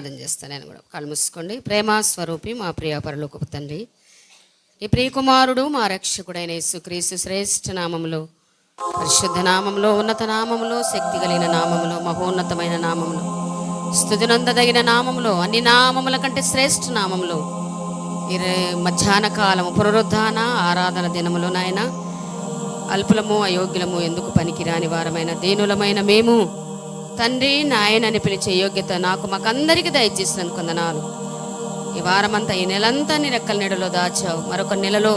ప్రార్థన చేస్తాను. నేను కూడా కళ్ళు మూసుకోండి. ప్రేమ స్వరూపి మా ప్రియ పరలోకపు తండ్రి, ఈ ప్రియకుమారుడు మా రక్షకుడైన యేసుక్రీస్తు శ్రేష్ఠ నామములో, పరిశుద్ధ నామంలో, ఉన్నత నామంలో, శక్తి కలిగిన నామంలో, మహోన్నతమైన నామంలో, స్తుతినందదగిన నామంలో, అన్ని నామముల కంటే శ్రేష్ఠ నామంలో ఈ మధ్యాహ్న కాలము పునరుద్ధాన ఆరాధన దినములో నాయన అల్పులము అయోగ్యులము ఎందుకు పనికిరాని వారమైన దీనులమైన మేము తండ్రి నాయనని పిలిచే యోగ్యత మాకందరికీ దయచేసినందుకు వందనాలు. ఈ వారమంతా ఈ నెలంతా నీ రెక్కల నీడలో దాచావు. మరొక నెలలో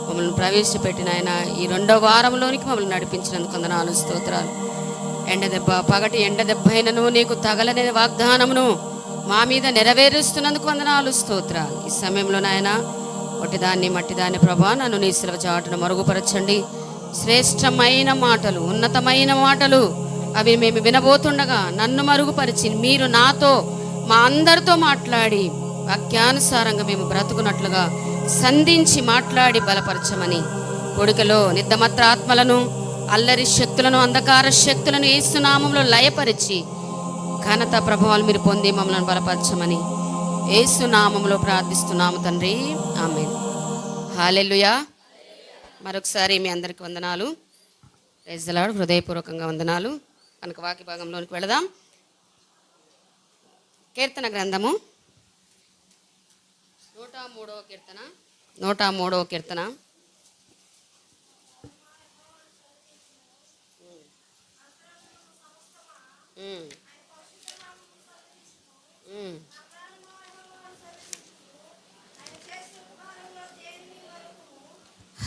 మమ్మల్ని ప్రవేశపెట్టిన ఆయన ఈ 2వ వారంలోనికి మమ్మల్ని నడిపించినందుకు వందనాలు, స్తోత్రాలు. పగటి ఎండ దెబ్బ అయినను నీకు తగలనే వాగ్దానమును మా మీద నెరవేరుస్తున్నందుకు వందనాలు, స్తోత్రాలు. ఈ సమయంలో నాయన ఒట్టిదాన్ని మట్టిదాన్ని ప్రభా నన్ను నీ శిలువ చాటును మరుగుపరచండి. శ్రేష్టమైన మాటలు, ఉన్నతమైన మాటలు అవి మేము వినబోతుండగా నన్ను మరుగుపరిచి మీరు నాతో మా అందరితో మాట్లాడి వాక్యానుసారంగా మేము బ్రతుకున్నట్లుగా సంధించి మాట్లాడి బలపరచమని, కొడుకలో నిద్దమత్ర ఆత్మలను, అల్లరి శక్తులను, అంధకార శక్తులను యేసు నామంలో లయపరిచి ఘనత ప్రభావాలు మీరు పొంది మమ్మల్ని బలపరచమని యేసు నామంలో ప్రార్థిస్తున్నాము తండ్రి, ఆమేన్. హల్లెలూయా. మరొకసారి మీ అందరికి వందనాలు. Praise the Lord. హృదయపూర్వకంగా వందనాలు. కనుక వాక్య భాగంలోనికి వెళదాం. కీర్తన గ్రంథము 103వ కీర్తన 103వ కీర్తన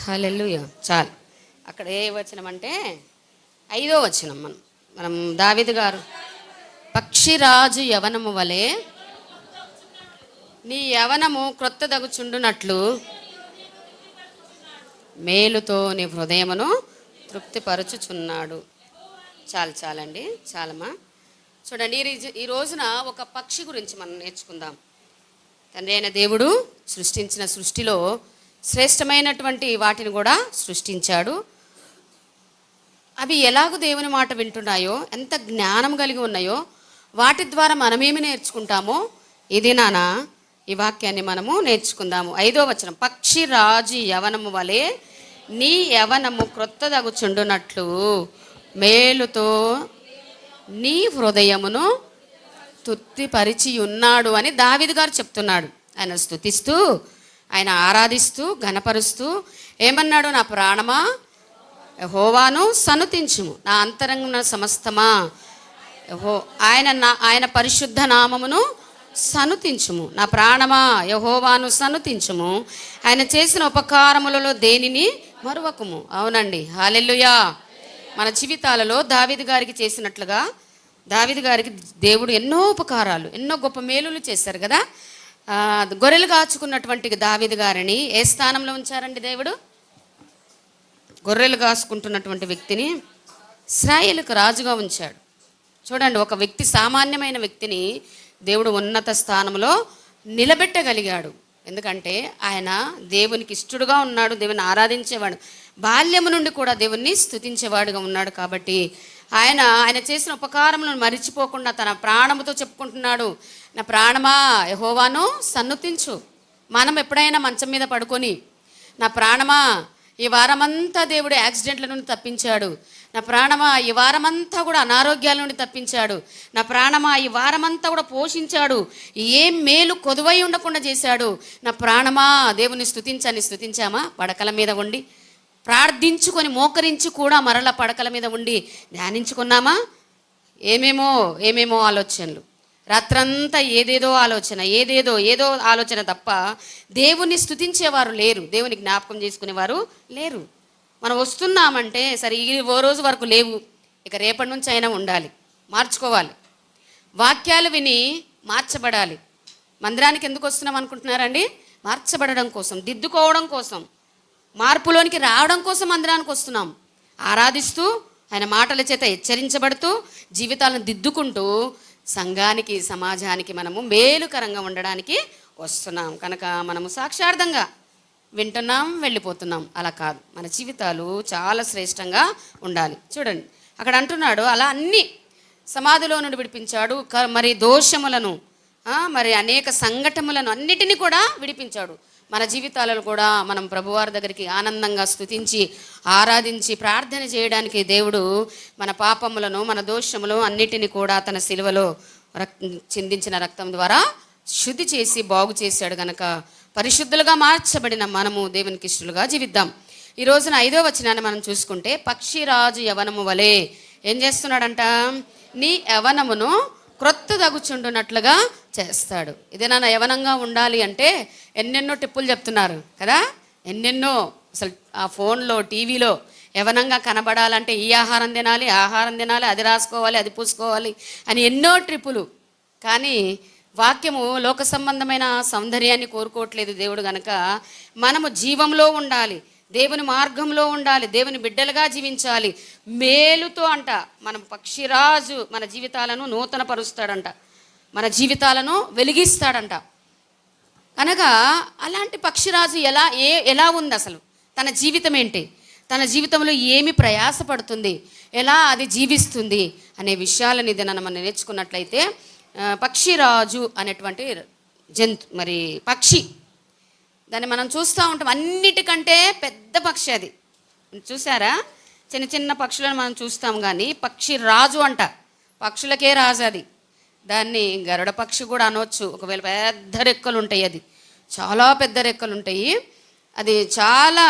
హల్లెలూయా. చాలు. అక్కడ ఏ వచనం అంటే 5వ వచనం. మనం దావీదు గారు పక్షిరాజు యవనము వలె నీ యవనము క్రొత్త దగుచుండునట్లు మేలుతో నీ హృదయమును తృప్తిపరచుచున్నాడు. చాలండి, చాలమ్మా. చూడండి, ఈ రోజున ఒక పక్షి గురించి మనం నేర్చుకుందాం. తండ్రి అయిన దేవుడు సృష్టించిన సృష్టిలో శ్రేష్టమైనటువంటి వాటిని కూడా సృష్టించాడు. అవి ఎలాగో దేవుని మాట వింటున్నాయో, ఎంత జ్ఞానం కలిగి ఉన్నాయో, వాటి ద్వారా మనమేమి నేర్చుకుంటామో ఇది నానా ఈ వాక్యాన్ని మనము నేర్చుకుందాము. 5వ వచనం, పక్షి రాజు యవనము వలె నీ యవనము క్రొత్తదగుచుండునట్లు మేలుతో నీ హృదయమును తృప్తిపరిచి ఉన్నాడు అని దావీదు గారు చెప్తున్నాడు. ఆయన స్తుతిస్తూ, ఆయన ఆరాధిస్తూ, ఘనపరుస్తూ ఏమన్నాడు? నా ప్రాణమా యెహోవాను సన్నుతించుము, నా అంతరంగ సమస్తమా ఆయన పరిశుద్ధ నామమును సన్నుతించుము. నా ప్రాణమా యెహోవాను సన్నుతించుము, ఆయన చేసిన ఉపకారములలో దేనిని మరువకుము. అవునండి, హల్లెలూయా. మన జీవితాలలో దావీదు గారికి చేసినట్లుగా దావీదు గారికి దేవుడు ఎన్నో ఉపకారాలు, ఎన్నో గొప్ప మేలులు చేశారు కదా. గొర్రెలు కాచుకున్నటువంటి దావీదు గారిని ఏ స్థానంలో ఉంచారండి దేవుడు? గొర్రెలు కాసుకుంటున్నటువంటి వ్యక్తిని ఇశ్రాయేలుకు రాజుగా ఉంచాడు. చూడండి, ఒక వ్యక్తి, సామాన్యమైన వ్యక్తిని దేవుడు ఉన్నత స్థానంలో నిలబెట్టగలిగాడు. ఎందుకంటే ఆయన దేవునికి ఇష్టడుగా ఉన్నాడు, దేవుని ఆరాధించేవాడు, బాల్యము నుండి కూడా దేవుణ్ణి స్తుతించేవాడుగా ఉన్నాడు. కాబట్టి ఆయన చేసిన ఉపకారములను మరిచిపోకుండా తన ప్రాణముతో చెప్పుకుంటున్నాడు, నా ప్రాణమా యెహోవాను సన్నుతించు. మనం ఎప్పుడైనా మంచం మీద పడుకొని, నా ప్రాణమా ఈ వారమంతా దేవుడు యాక్సిడెంట్ల నుండి తప్పించాడు, నా ప్రాణమా ఈ వారమంతా కూడా అనారోగ్యాల నుండి తప్పించాడు, నా ప్రాణమా ఈ వారమంతా కూడా పోషించాడు, ఏం మేలు కొదువై ఉండకుండా చేశాడు, నా ప్రాణమా దేవుని స్తుతించామా? పడకల మీద ఉండి ప్రార్థించుకొని మోకరించి కూడా మరల పడకల మీద ఉండి ధ్యానించుకున్నామా? ఏమేమో ఆలోచనలు, రాత్రంతా ఏదో ఆలోచన తప్ప దేవుణ్ణి స్తుతించేవారు లేరు, దేవుని జ్ఞాపకం చేసుకునేవారు లేరు. మనం వస్తున్నామంటే సరే, ఈ రోజు వరకు లేవు, ఇక రేపటి నుంచి అయినా ఉండాలి, మార్చుకోవాలి, వాక్యాలు విని మార్చబడాలి. మందిరానికి ఎందుకు వస్తున్నాం అనుకుంటున్నారండి? మార్చబడడం కోసం, దిద్దుకోవడం కోసం, మార్పులోనికి రావడం కోసం మందిరానికి వస్తున్నాం. ఆరాధిస్తూ, ఆయన మాటల చేత హెచ్చరించబడుతూ, జీవితాలను దిద్దుకుంటూ సంఘానికి, సమాజానికి మనము మేలుకరంగా ఉండడానికి వస్తున్నాం. కనుక మనము సాక్షార్థంగా వింటున్నాం, వెళ్ళిపోతున్నాం. అలా కాదు, మన జీవితాలు చాలా శ్రేష్టంగా ఉండాలి. చూడండి, అక్కడ అంటున్నాడు, అలా అన్ని సమాధిలో నుండి విడిపించాడు, మరి దోషములను మరి అనేక సంఘటనలను అన్నిటినీ కూడా విడిపించాడు. మన జీవితాలలో కూడా మనం ప్రభువారి దగ్గరికి ఆనందంగా స్తుతించి ఆరాధించి ప్రార్థన చేయడానికి దేవుడు మన పాపములను మన దోషములు అన్నిటినీ కూడా తన శిలువలో చిందించిన రక్తం ద్వారా శుద్ధి చేసి బాగు చేశాడు. గనక పరిశుద్ధులుగా మార్చబడిన మనము దేవునికి ఇష్టలుగా జీవిద్దాం. ఈ రోజున 5వ వచనాన్ని మనం చూసుకుంటే, పక్షిరాజు యవనము వలె ఏం చేస్తున్నాడంట? నీ యవనమును క్రొత్తదగుచుండునట్లుగా చేస్తాడు. ఇదేనా యవనంగా ఉండాలి అంటే ఎన్నెన్నో టిప్పులు చెప్తున్నారు కదా, ఎన్నెన్నో. అసలు ఆ ఫోన్లో టీవీలో యవనంగా కనబడాలంటే ఈ ఆహారం తినాలి, ఆహారం తినాలి, అది రాసుకోవాలి, అది పూసుకోవాలి అని ఎన్నో ట్రిప్పులు. కానీ వాక్యము లోక సంబంధమైన సౌందర్యాన్ని కోరుకోవట్లేదు దేవుడు. గనక మనము జీవంలో ఉండాలి, దేవుని మార్గంలో ఉండాలి, దేవుని బిడ్డలుగా జీవించాలి. మేలుతో అంట మన పక్షిరాజు మన జీవితాలను నూతన పరుస్తాడంట, మన జీవితాలను వెలిగిస్తాడంట. అనగా అలాంటి పక్షిరాజు ఎలా ఉంది, అసలు తన జీవితం ఏంటి, తన జీవితంలో ఏమి ప్రయాసపడుతుంది, ఎలా అది జీవిస్తుంది అనే విషయాలను ఇది మనం నేర్చుకున్నట్లయితే, పక్షిరాజు అనేటువంటి మరి పక్షి, దాన్ని మనం చూస్తూ ఉంటాం. అన్నిటికంటే పెద్ద పక్షి అది. చూసారా, చిన్న చిన్న పక్షులను మనం చూస్తాం, కానీ పక్షి రాజు అంట, పక్షులకే రాజు అది. దాన్ని గరుడ పక్షి కూడా అనవచ్చు. ఒకవేళ పెద్ద రెక్కలు ఉంటాయి, అది చాలా పెద్ద రెక్కలు ఉంటాయి. అది చాలా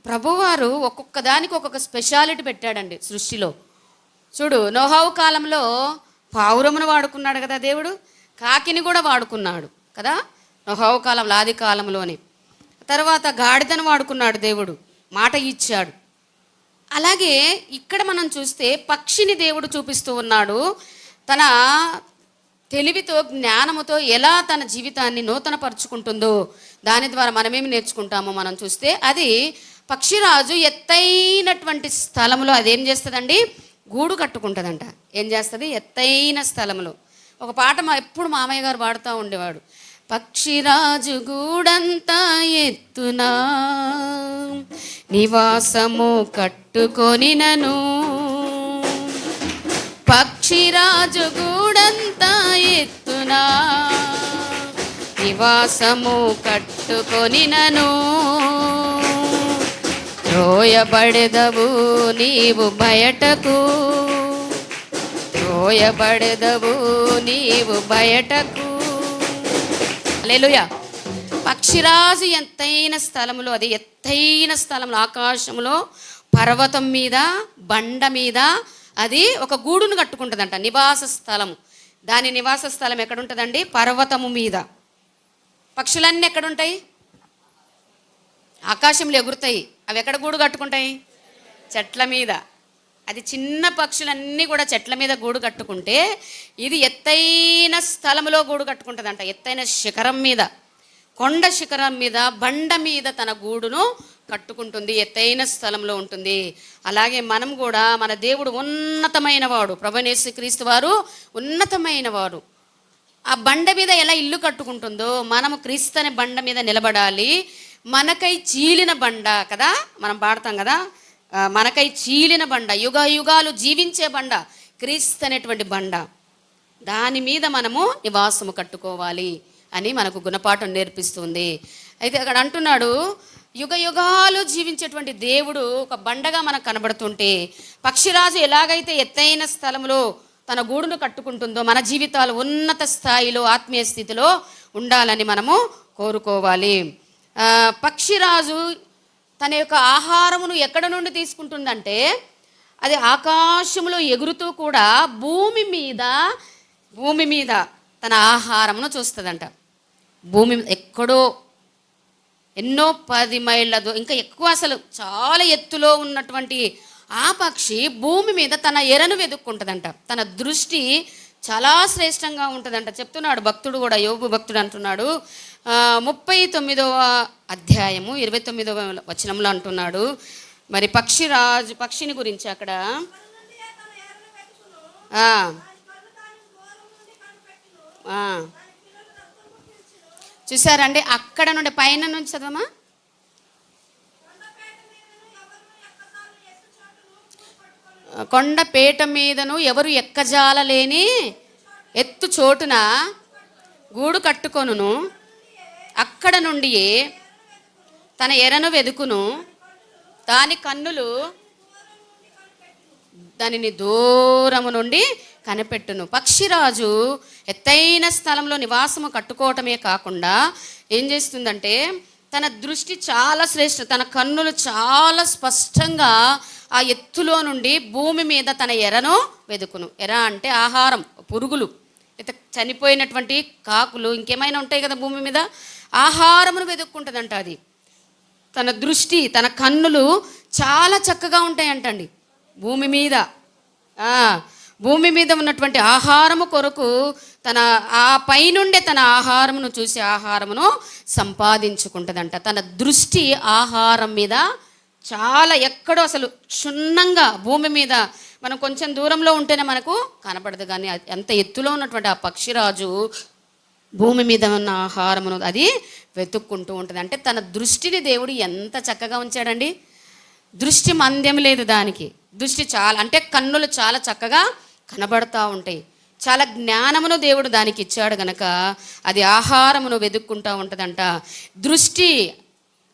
ప్రభువారు ఒక్కొక్క దానికి ఒక్కొక్క స్పెషాలిటీ పెట్టాడండి సృష్టిలో. చూడు, నోహావు కాలంలో పావురమును వాడుకున్నాడు కదా దేవుడు, కాకిని కూడా వాడుకున్నాడు కదా నోహావు కాలంలో, ఆది కాలంలోనే. తర్వాత గాడిదను వాడుకున్నాడు దేవుడు, మాట ఇచ్చాడు. అలాగే ఇక్కడ మనం చూస్తే పక్షిని దేవుడు చూపిస్తూ ఉన్నాడు. తన తెలివితో జ్ఞానముతో ఎలా తన జీవితాన్ని నూతనపరుచుకుంటుందో దాని ద్వారా మనమేమి నేర్చుకుంటామో మనం చూస్తే, అది పక్షిరాజు ఎత్తైనటువంటి స్థలంలో అదేం చేస్తుందండి, గూడు కట్టుకుంటుందంట. ఏం చేస్తుంది? ఎత్తైన స్థలంలో. ఒక పాట ఎప్పుడు మామయ్య గారు పాడుతూ ఉండేవాడు, పక్షిరాజు గూడంతా ఎత్తునా నివాసము కట్టుకొనినను, పక్షిరాజు గూడంతా ఎత్తునా నివాసము కట్టుకొనినను, రోయబడెదవు నీవు బయటకు, రోయబడెదవు నీవు బయటకు. హల్లెలూయా. పక్షిరాజు ఎత్తైన స్థలంలో, అది ఎత్తైన స్థలంలో, ఆకాశంలో పర్వతం మీద బండ మీద అది ఒక గూడును కట్టుకుంటుందంట, నివాస స్థలము. దాని నివాస స్థలం ఎక్కడుంటుందండి? పర్వతము మీద. పక్షులన్నీ ఎక్కడుంటాయి? ఆకాశంలో ఎగురుతాయి. అవి ఎక్కడ గూడు కట్టుకుంటాయి? చెట్ల మీద. అది చిన్న పక్షులన్నీ కూడా చెట్ల మీద గూడు కట్టుకుంటే, ఇది ఎత్తైన స్థలంలో గూడు కట్టుకుంటుందంట. ఎత్తైన శిఖరం మీద, కొండ శిఖరం మీద, బండ మీద తన గూడును కట్టుకుంటుంది, ఎత్తైన స్థలంలో ఉంటుంది. అలాగే మనం కూడా, మన దేవుడు ఉన్నతమైన వాడు, ప్రభువైన యేసుక్రీస్తు వారు ఉన్నతమైన వారు. ఆ బండ మీద ఎలా ఇల్లు కట్టుకుంటుందో మనము క్రీస్తు అనే బండ మీద నిలబడాలి. మనకై చీలిన బండ కదా, మనం పాడతాం కదా, మనకై చీలిన బండ, యుగ యుగాలు జీవించే బండ క్రీస్తు అనేటువంటి బండ. దాని మీద మనము నివాసము కట్టుకోవాలి అని మనకు గుణపాఠం నేర్పిస్తుంది. అయితే అక్కడ అంటున్నాడు, యుగ యుగాలు జీవించేటువంటి దేవుడు ఒక బండగా మనకు కనబడుతుంటే, పక్షిరాజు ఎలాగైతే ఎత్తైన స్థలంలో తన గూడును కట్టుకుంటుందో, మన జీవితాలు ఉన్నత స్థాయిలో ఆత్మీయ స్థితిలో ఉండాలని మనము కోరుకోవాలి. పక్షిరాజు తన యొక్క ఆహారమును ఎక్కడ నుండి తీసుకుంటుందంటే, అది ఆకాశంలో ఎగురుతూ కూడా భూమి మీద తన ఆహారమును చూస్తుందంట. భూమి ఎక్కడో ఎన్నో 10 మైళ్ళ ఇంకా ఎక్కువ, అసలు చాలా ఎత్తులో ఉన్నటువంటి ఆ పక్షి భూమి మీద తన ఎరను వెతుక్కుంటుందంట. తన దృష్టి చాలా శ్రేష్టంగా ఉంటుందంట. చెప్తున్నాడు భక్తుడు కూడా, యోబు భక్తుడు అంటున్నాడు, 39వ అధ్యాయము 29వ వచనంలో అంటున్నాడు, మరి పక్షిని గురించి అక్కడ చూసారండి. అక్కడ నుండి పైన నుంచి చదవమా, కొండపేట మీదను ఎవరు ఎక్కజాలలేని ఎత్తు చోటున గూడు కట్టుకొనును, అక్కడ నుండి తన ఎరను వెదుకును, దాని కన్నులు దానిని దూరము నుండి కనిపెట్టును. పక్షిరాజు ఎత్తైన స్థలంలో నివాసము కట్టుకోవటమే కాకుండా ఏం చేస్తుందంటే తన దృష్టి చాలా శ్రేష్ఠ, తన కన్నులు చాలా స్పష్టంగా ఆ ఎత్తులో నుండి భూమి మీద తన ఎరను వెదుకును. ఎర అంటే ఆహారం, పురుగులు, చనిపోయినటువంటి కాకులు, ఇంకేమైనా ఉంటాయి కదా భూమి మీద, ఆహారమును వెతుక్కుంటుందంట. అది తన దృష్టి, తన కన్నులు చాలా చక్కగా ఉంటాయంటండి. భూమి మీద భూమి మీద ఉన్నటువంటి ఆహారము కొరకు తన ఆ పైనుండే తన ఆహారమును చూసి ఆహారమును సంపాదించుకుంటుందంట. తన దృష్టి ఆహారం మీద చాలా, ఎక్కడో అసలు క్షుణ్ణంగా భూమి మీద మనం కొంచెం దూరంలో ఉంటేనే మనకు కనపడదు, కానీ ఎంత ఎత్తులో ఉన్నటువంటి ఆ పక్షిరాజు భూమి మీద ఉన్న ఆహారమును అది వెతుక్కుంటూ ఉంటుంది. అంటే తన దృష్టిని దేవుడు ఎంత చక్కగా ఉంచాడండి. దృష్టి మంద్యం లేదు దానికి. దృష్టి చాలా అంటే కన్నులు చాలా చక్కగా కనబడతా ఉంటాయి. చాలా జ్ఞానమును దేవుడు దానికి ఇచ్చాడు గనక అది ఆహారమును వెతుక్కుంటూ ఉంటుందంట. దృష్టి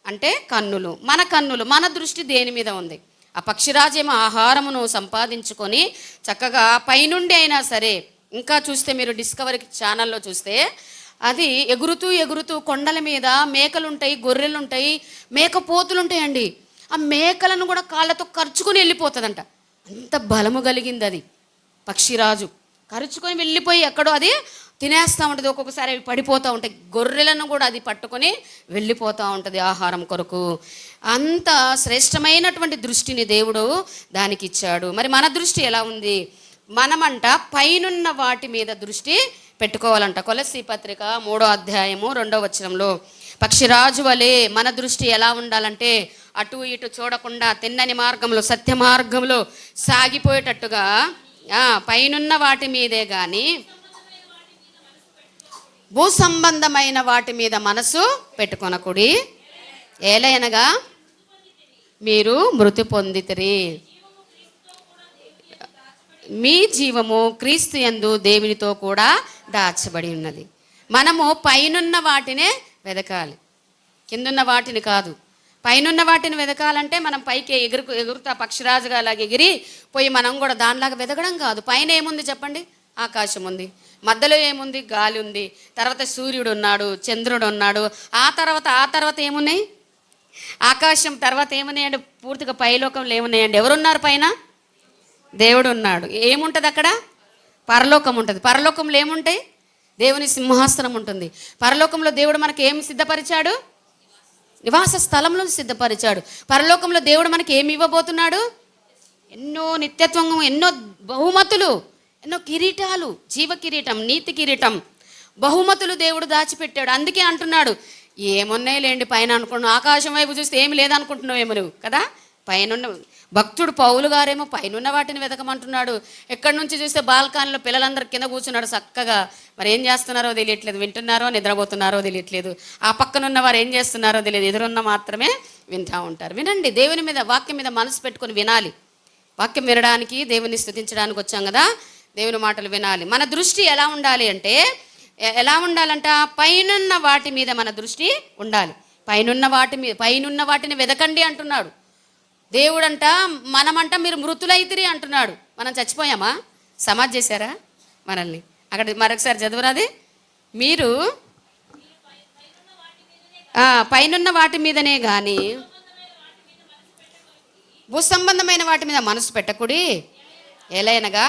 అంటే కన్నులు, మన కన్నులు, మన దృష్టి దేని మీద ఉంది? ఆ పక్షిరాజేమో ఆహారమును సంపాదించుకొని చక్కగా పైనుండి అయినా సరే, ఇంకా చూస్తే మీరు డిస్కవరీ ఛానల్లో చూస్తే అది ఎగురుతూ ఎగురుతూ కొండల మీద మేకలుంటాయి, గొర్రెలుంటాయి, మేకపోతులు ఉంటాయండి. ఆ మేకలను కూడా కాళ్ళతో కరుచుకొని వెళ్ళిపోతుందంట. అంత బలము కలిగింది అది. పక్షిరాజు కరుచుకొని వెళ్ళిపోయి ఎక్కడో అది తినేస్తూ ఉంటుంది. ఒక్కొక్కసారి అవి పడిపోతూ ఉంటాయి. గొర్రెలను కూడా అది పట్టుకొని వెళ్ళిపోతూ ఉంటుంది ఆహారం కొరకు. అంత శ్రేష్టమైనటువంటి దృష్టిని దేవుడు దానికి ఇచ్చాడు. మరి మన దృష్టి ఎలా ఉంది? మనమంట పైనున్న వాటి మీద దృష్టి పెట్టుకోవాలంట. కొలస్సీ పత్రిక 3వ అధ్యాయము 2వ వచనంలో పక్షిరాజు వలె మన దృష్టి ఎలా ఉండాలంటే అటు ఇటు చూడకుండా తిన్నని మార్గంలో, సత్య మార్గంలో సాగిపోయేటట్టుగా పైనున్న వాటి మీదే కానీ భూ సంబంధమైన వాటి మీద మనసు పెట్టుకొనకుడి. ఏలయనగా మీరు మృతి పొందితిరి, మీ జీవము క్రీస్తు యందు దేవునితో కూడా దాచబడి ఉన్నది. మనము పైనున్న వాటినే వెదకాలి, కిందున్న వాటిని కాదు. పైనున్న వాటిని వెదకాలంటే మనం పైకి ఎగురుతా పక్షిరాజుగా అలాగే ఎగిరి పోయి మనం కూడా దానిలాగా వెదగడం కాదు. పైన ఏముంది చెప్పండి? ఆకాశం ఉంది. మధ్యలో ఏముంది? గాలి ఉంది. తర్వాత సూర్యుడు ఉన్నాడు, చంద్రుడు ఉన్నాడు. ఆ తర్వాత ఏమున్నాయి? ఆకాశం తర్వాత ఏమున్నాయండి? పూర్తిగా పైలోకంలో ఏమున్నాయండి? ఎవరున్నారు పైన? దేవుడు ఉన్నాడు. ఏముంటుంది అక్కడ? పరలోకం ఉంటుంది. పరలోకంలో ఏముంటాయి? దేవుని సింహాసనం ఉంటుంది. పరలోకంలో దేవుడు మనకి ఏమి సిద్ధపరిచాడు? నివాస స్థలంలో సిద్ధపరిచాడు. పరలోకంలో దేవుడు మనకి ఏమి ఇవ్వబోతున్నాడు? ఎన్నో నిత్యత్వం, ఎన్నో బహుమతులు, ఎన్నో కిరీటాలు, జీవ కిరీటం, నీతి కిరీటం, బహుమతులు దేవుడు దాచిపెట్టాడు. అందుకే అంటున్నాడు, ఏమున్నాయి లేండి పైన అనుకున్నావు, ఆకాశం వైపు చూస్తే ఏమి లేదనుకుంటున్నావేమో నువ్వు కదా. పైన భక్తుడు పౌలు గారేమో పైనున్న వాటిని వెతకమంటున్నాడు. ఎక్కడి నుంచి చూస్తే బాల్కాన్లో పిల్లలందరూ కింద కూర్చున్నాడు చక్కగా. మరి ఏం చేస్తున్నారో తెలియట్లేదు, వింటున్నారో నిద్రపోతున్నారో తెలియట్లేదు. ఆ పక్కనున్న వారు ఏం చేస్తున్నారో తెలియదు, ఎదురున్న మాత్రమే వింటూ ఉంటారు. వినండి, దేవుని మీద, వాక్యం మీద మనసు పెట్టుకొని వినాలి. వాక్యం వినడానికి, దేవుని స్తుతించడానికి వచ్చాం కదా. దేవుని మాటలు వినాలి. మన దృష్టి ఎలా ఉండాలి అంటే, ఎలా ఉండాలంట? పైనున్న వాటి మీద మన దృష్టి ఉండాలి. పైనున్న వాటిని వెదకండి అంటున్నాడు దేవుడంట. మనమంట మీరు మృతులైతిరి అంటున్నాడు. మనం చచ్చిపోయామా? సమాధి చేశారా మనల్ని? అక్కడ మరొకసారి చదువురాది. మీరు పైనున్న వాటి మీదనే కానీ భూసంబంధమైన వాటి మీద మనసు పెట్టకుడి. ఎలయనగా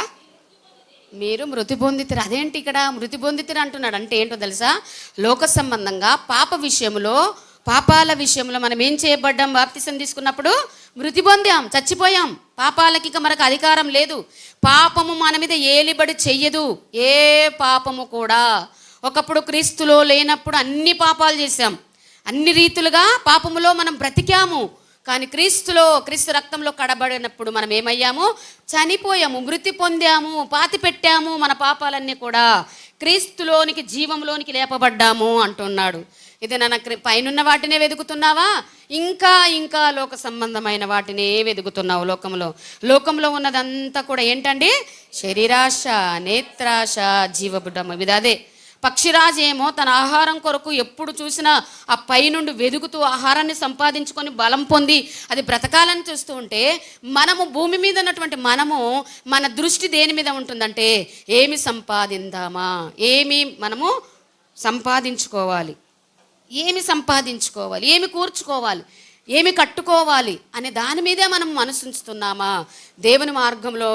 మీరు మృతి పొందితిరి. అదేంటి ఇక్కడ మృతి పొందితిరి అంటున్నాడు? అంటే ఏంటో తెలుసా? లోక సంబంధంగా పాపాల విషయంలో మనం ఏం చేయబడ్డాం? బాప్తిసం తీసుకున్నప్పుడు మృతి పొందాం, చచ్చిపోయాం. పాపాలకి ఇక మనకు అధికారం లేదు. పాపము మన మీద ఏలిబడి చెయ్యదు. ఏ పాపము కూడా. ఒకప్పుడు క్రీస్తులో లేనప్పుడు అన్ని పాపాలు చేశాం, అన్ని రీతులుగా పాపములో మనం బ్రతికాము. కానీ క్రీస్తు రక్తంలో కడబడినప్పుడు మనం ఏమయ్యాము? చనిపోయాము, మృతి పొందాము, పాతి పెట్టాము. మన పాపాలన్నీ కూడా క్రీస్తులోనికి, జీవంలోనికి లేపబడ్డాము అంటున్నాడు. ఇది నన్ను పైనున్న వాటినే వెతుకుతున్నావా? ఇంకా లోక సంబంధమైన వాటినే వెతుకుతున్నావు. లోకంలో ఉన్నదంతా కూడా ఏంటండి? శరీరాశ, నేత్రాశ, జీవబుడ్డము. ఇది అదే పక్షిరాజు ఏమో తన ఆహారం కొరకు ఎప్పుడు చూసినా ఆ పై నుండి వెదుగుతూ ఆహారాన్ని సంపాదించుకొని బలం పొంది అది బ్రతకాలని చూస్తూ ఉంటే, మనము భూమి మీద ఉన్నటువంటి మన దృష్టి దేని మీద ఉంటుందంటే, ఏమి సంపాదిందామా, మనము సంపాదించుకోవాలి, ఏమి కూర్చుకోవాలి, ఏమి కట్టుకోవాలి అనే దాని మీదే మనం మనసు ఉంచుతున్నామా? దేవుని మార్గంలో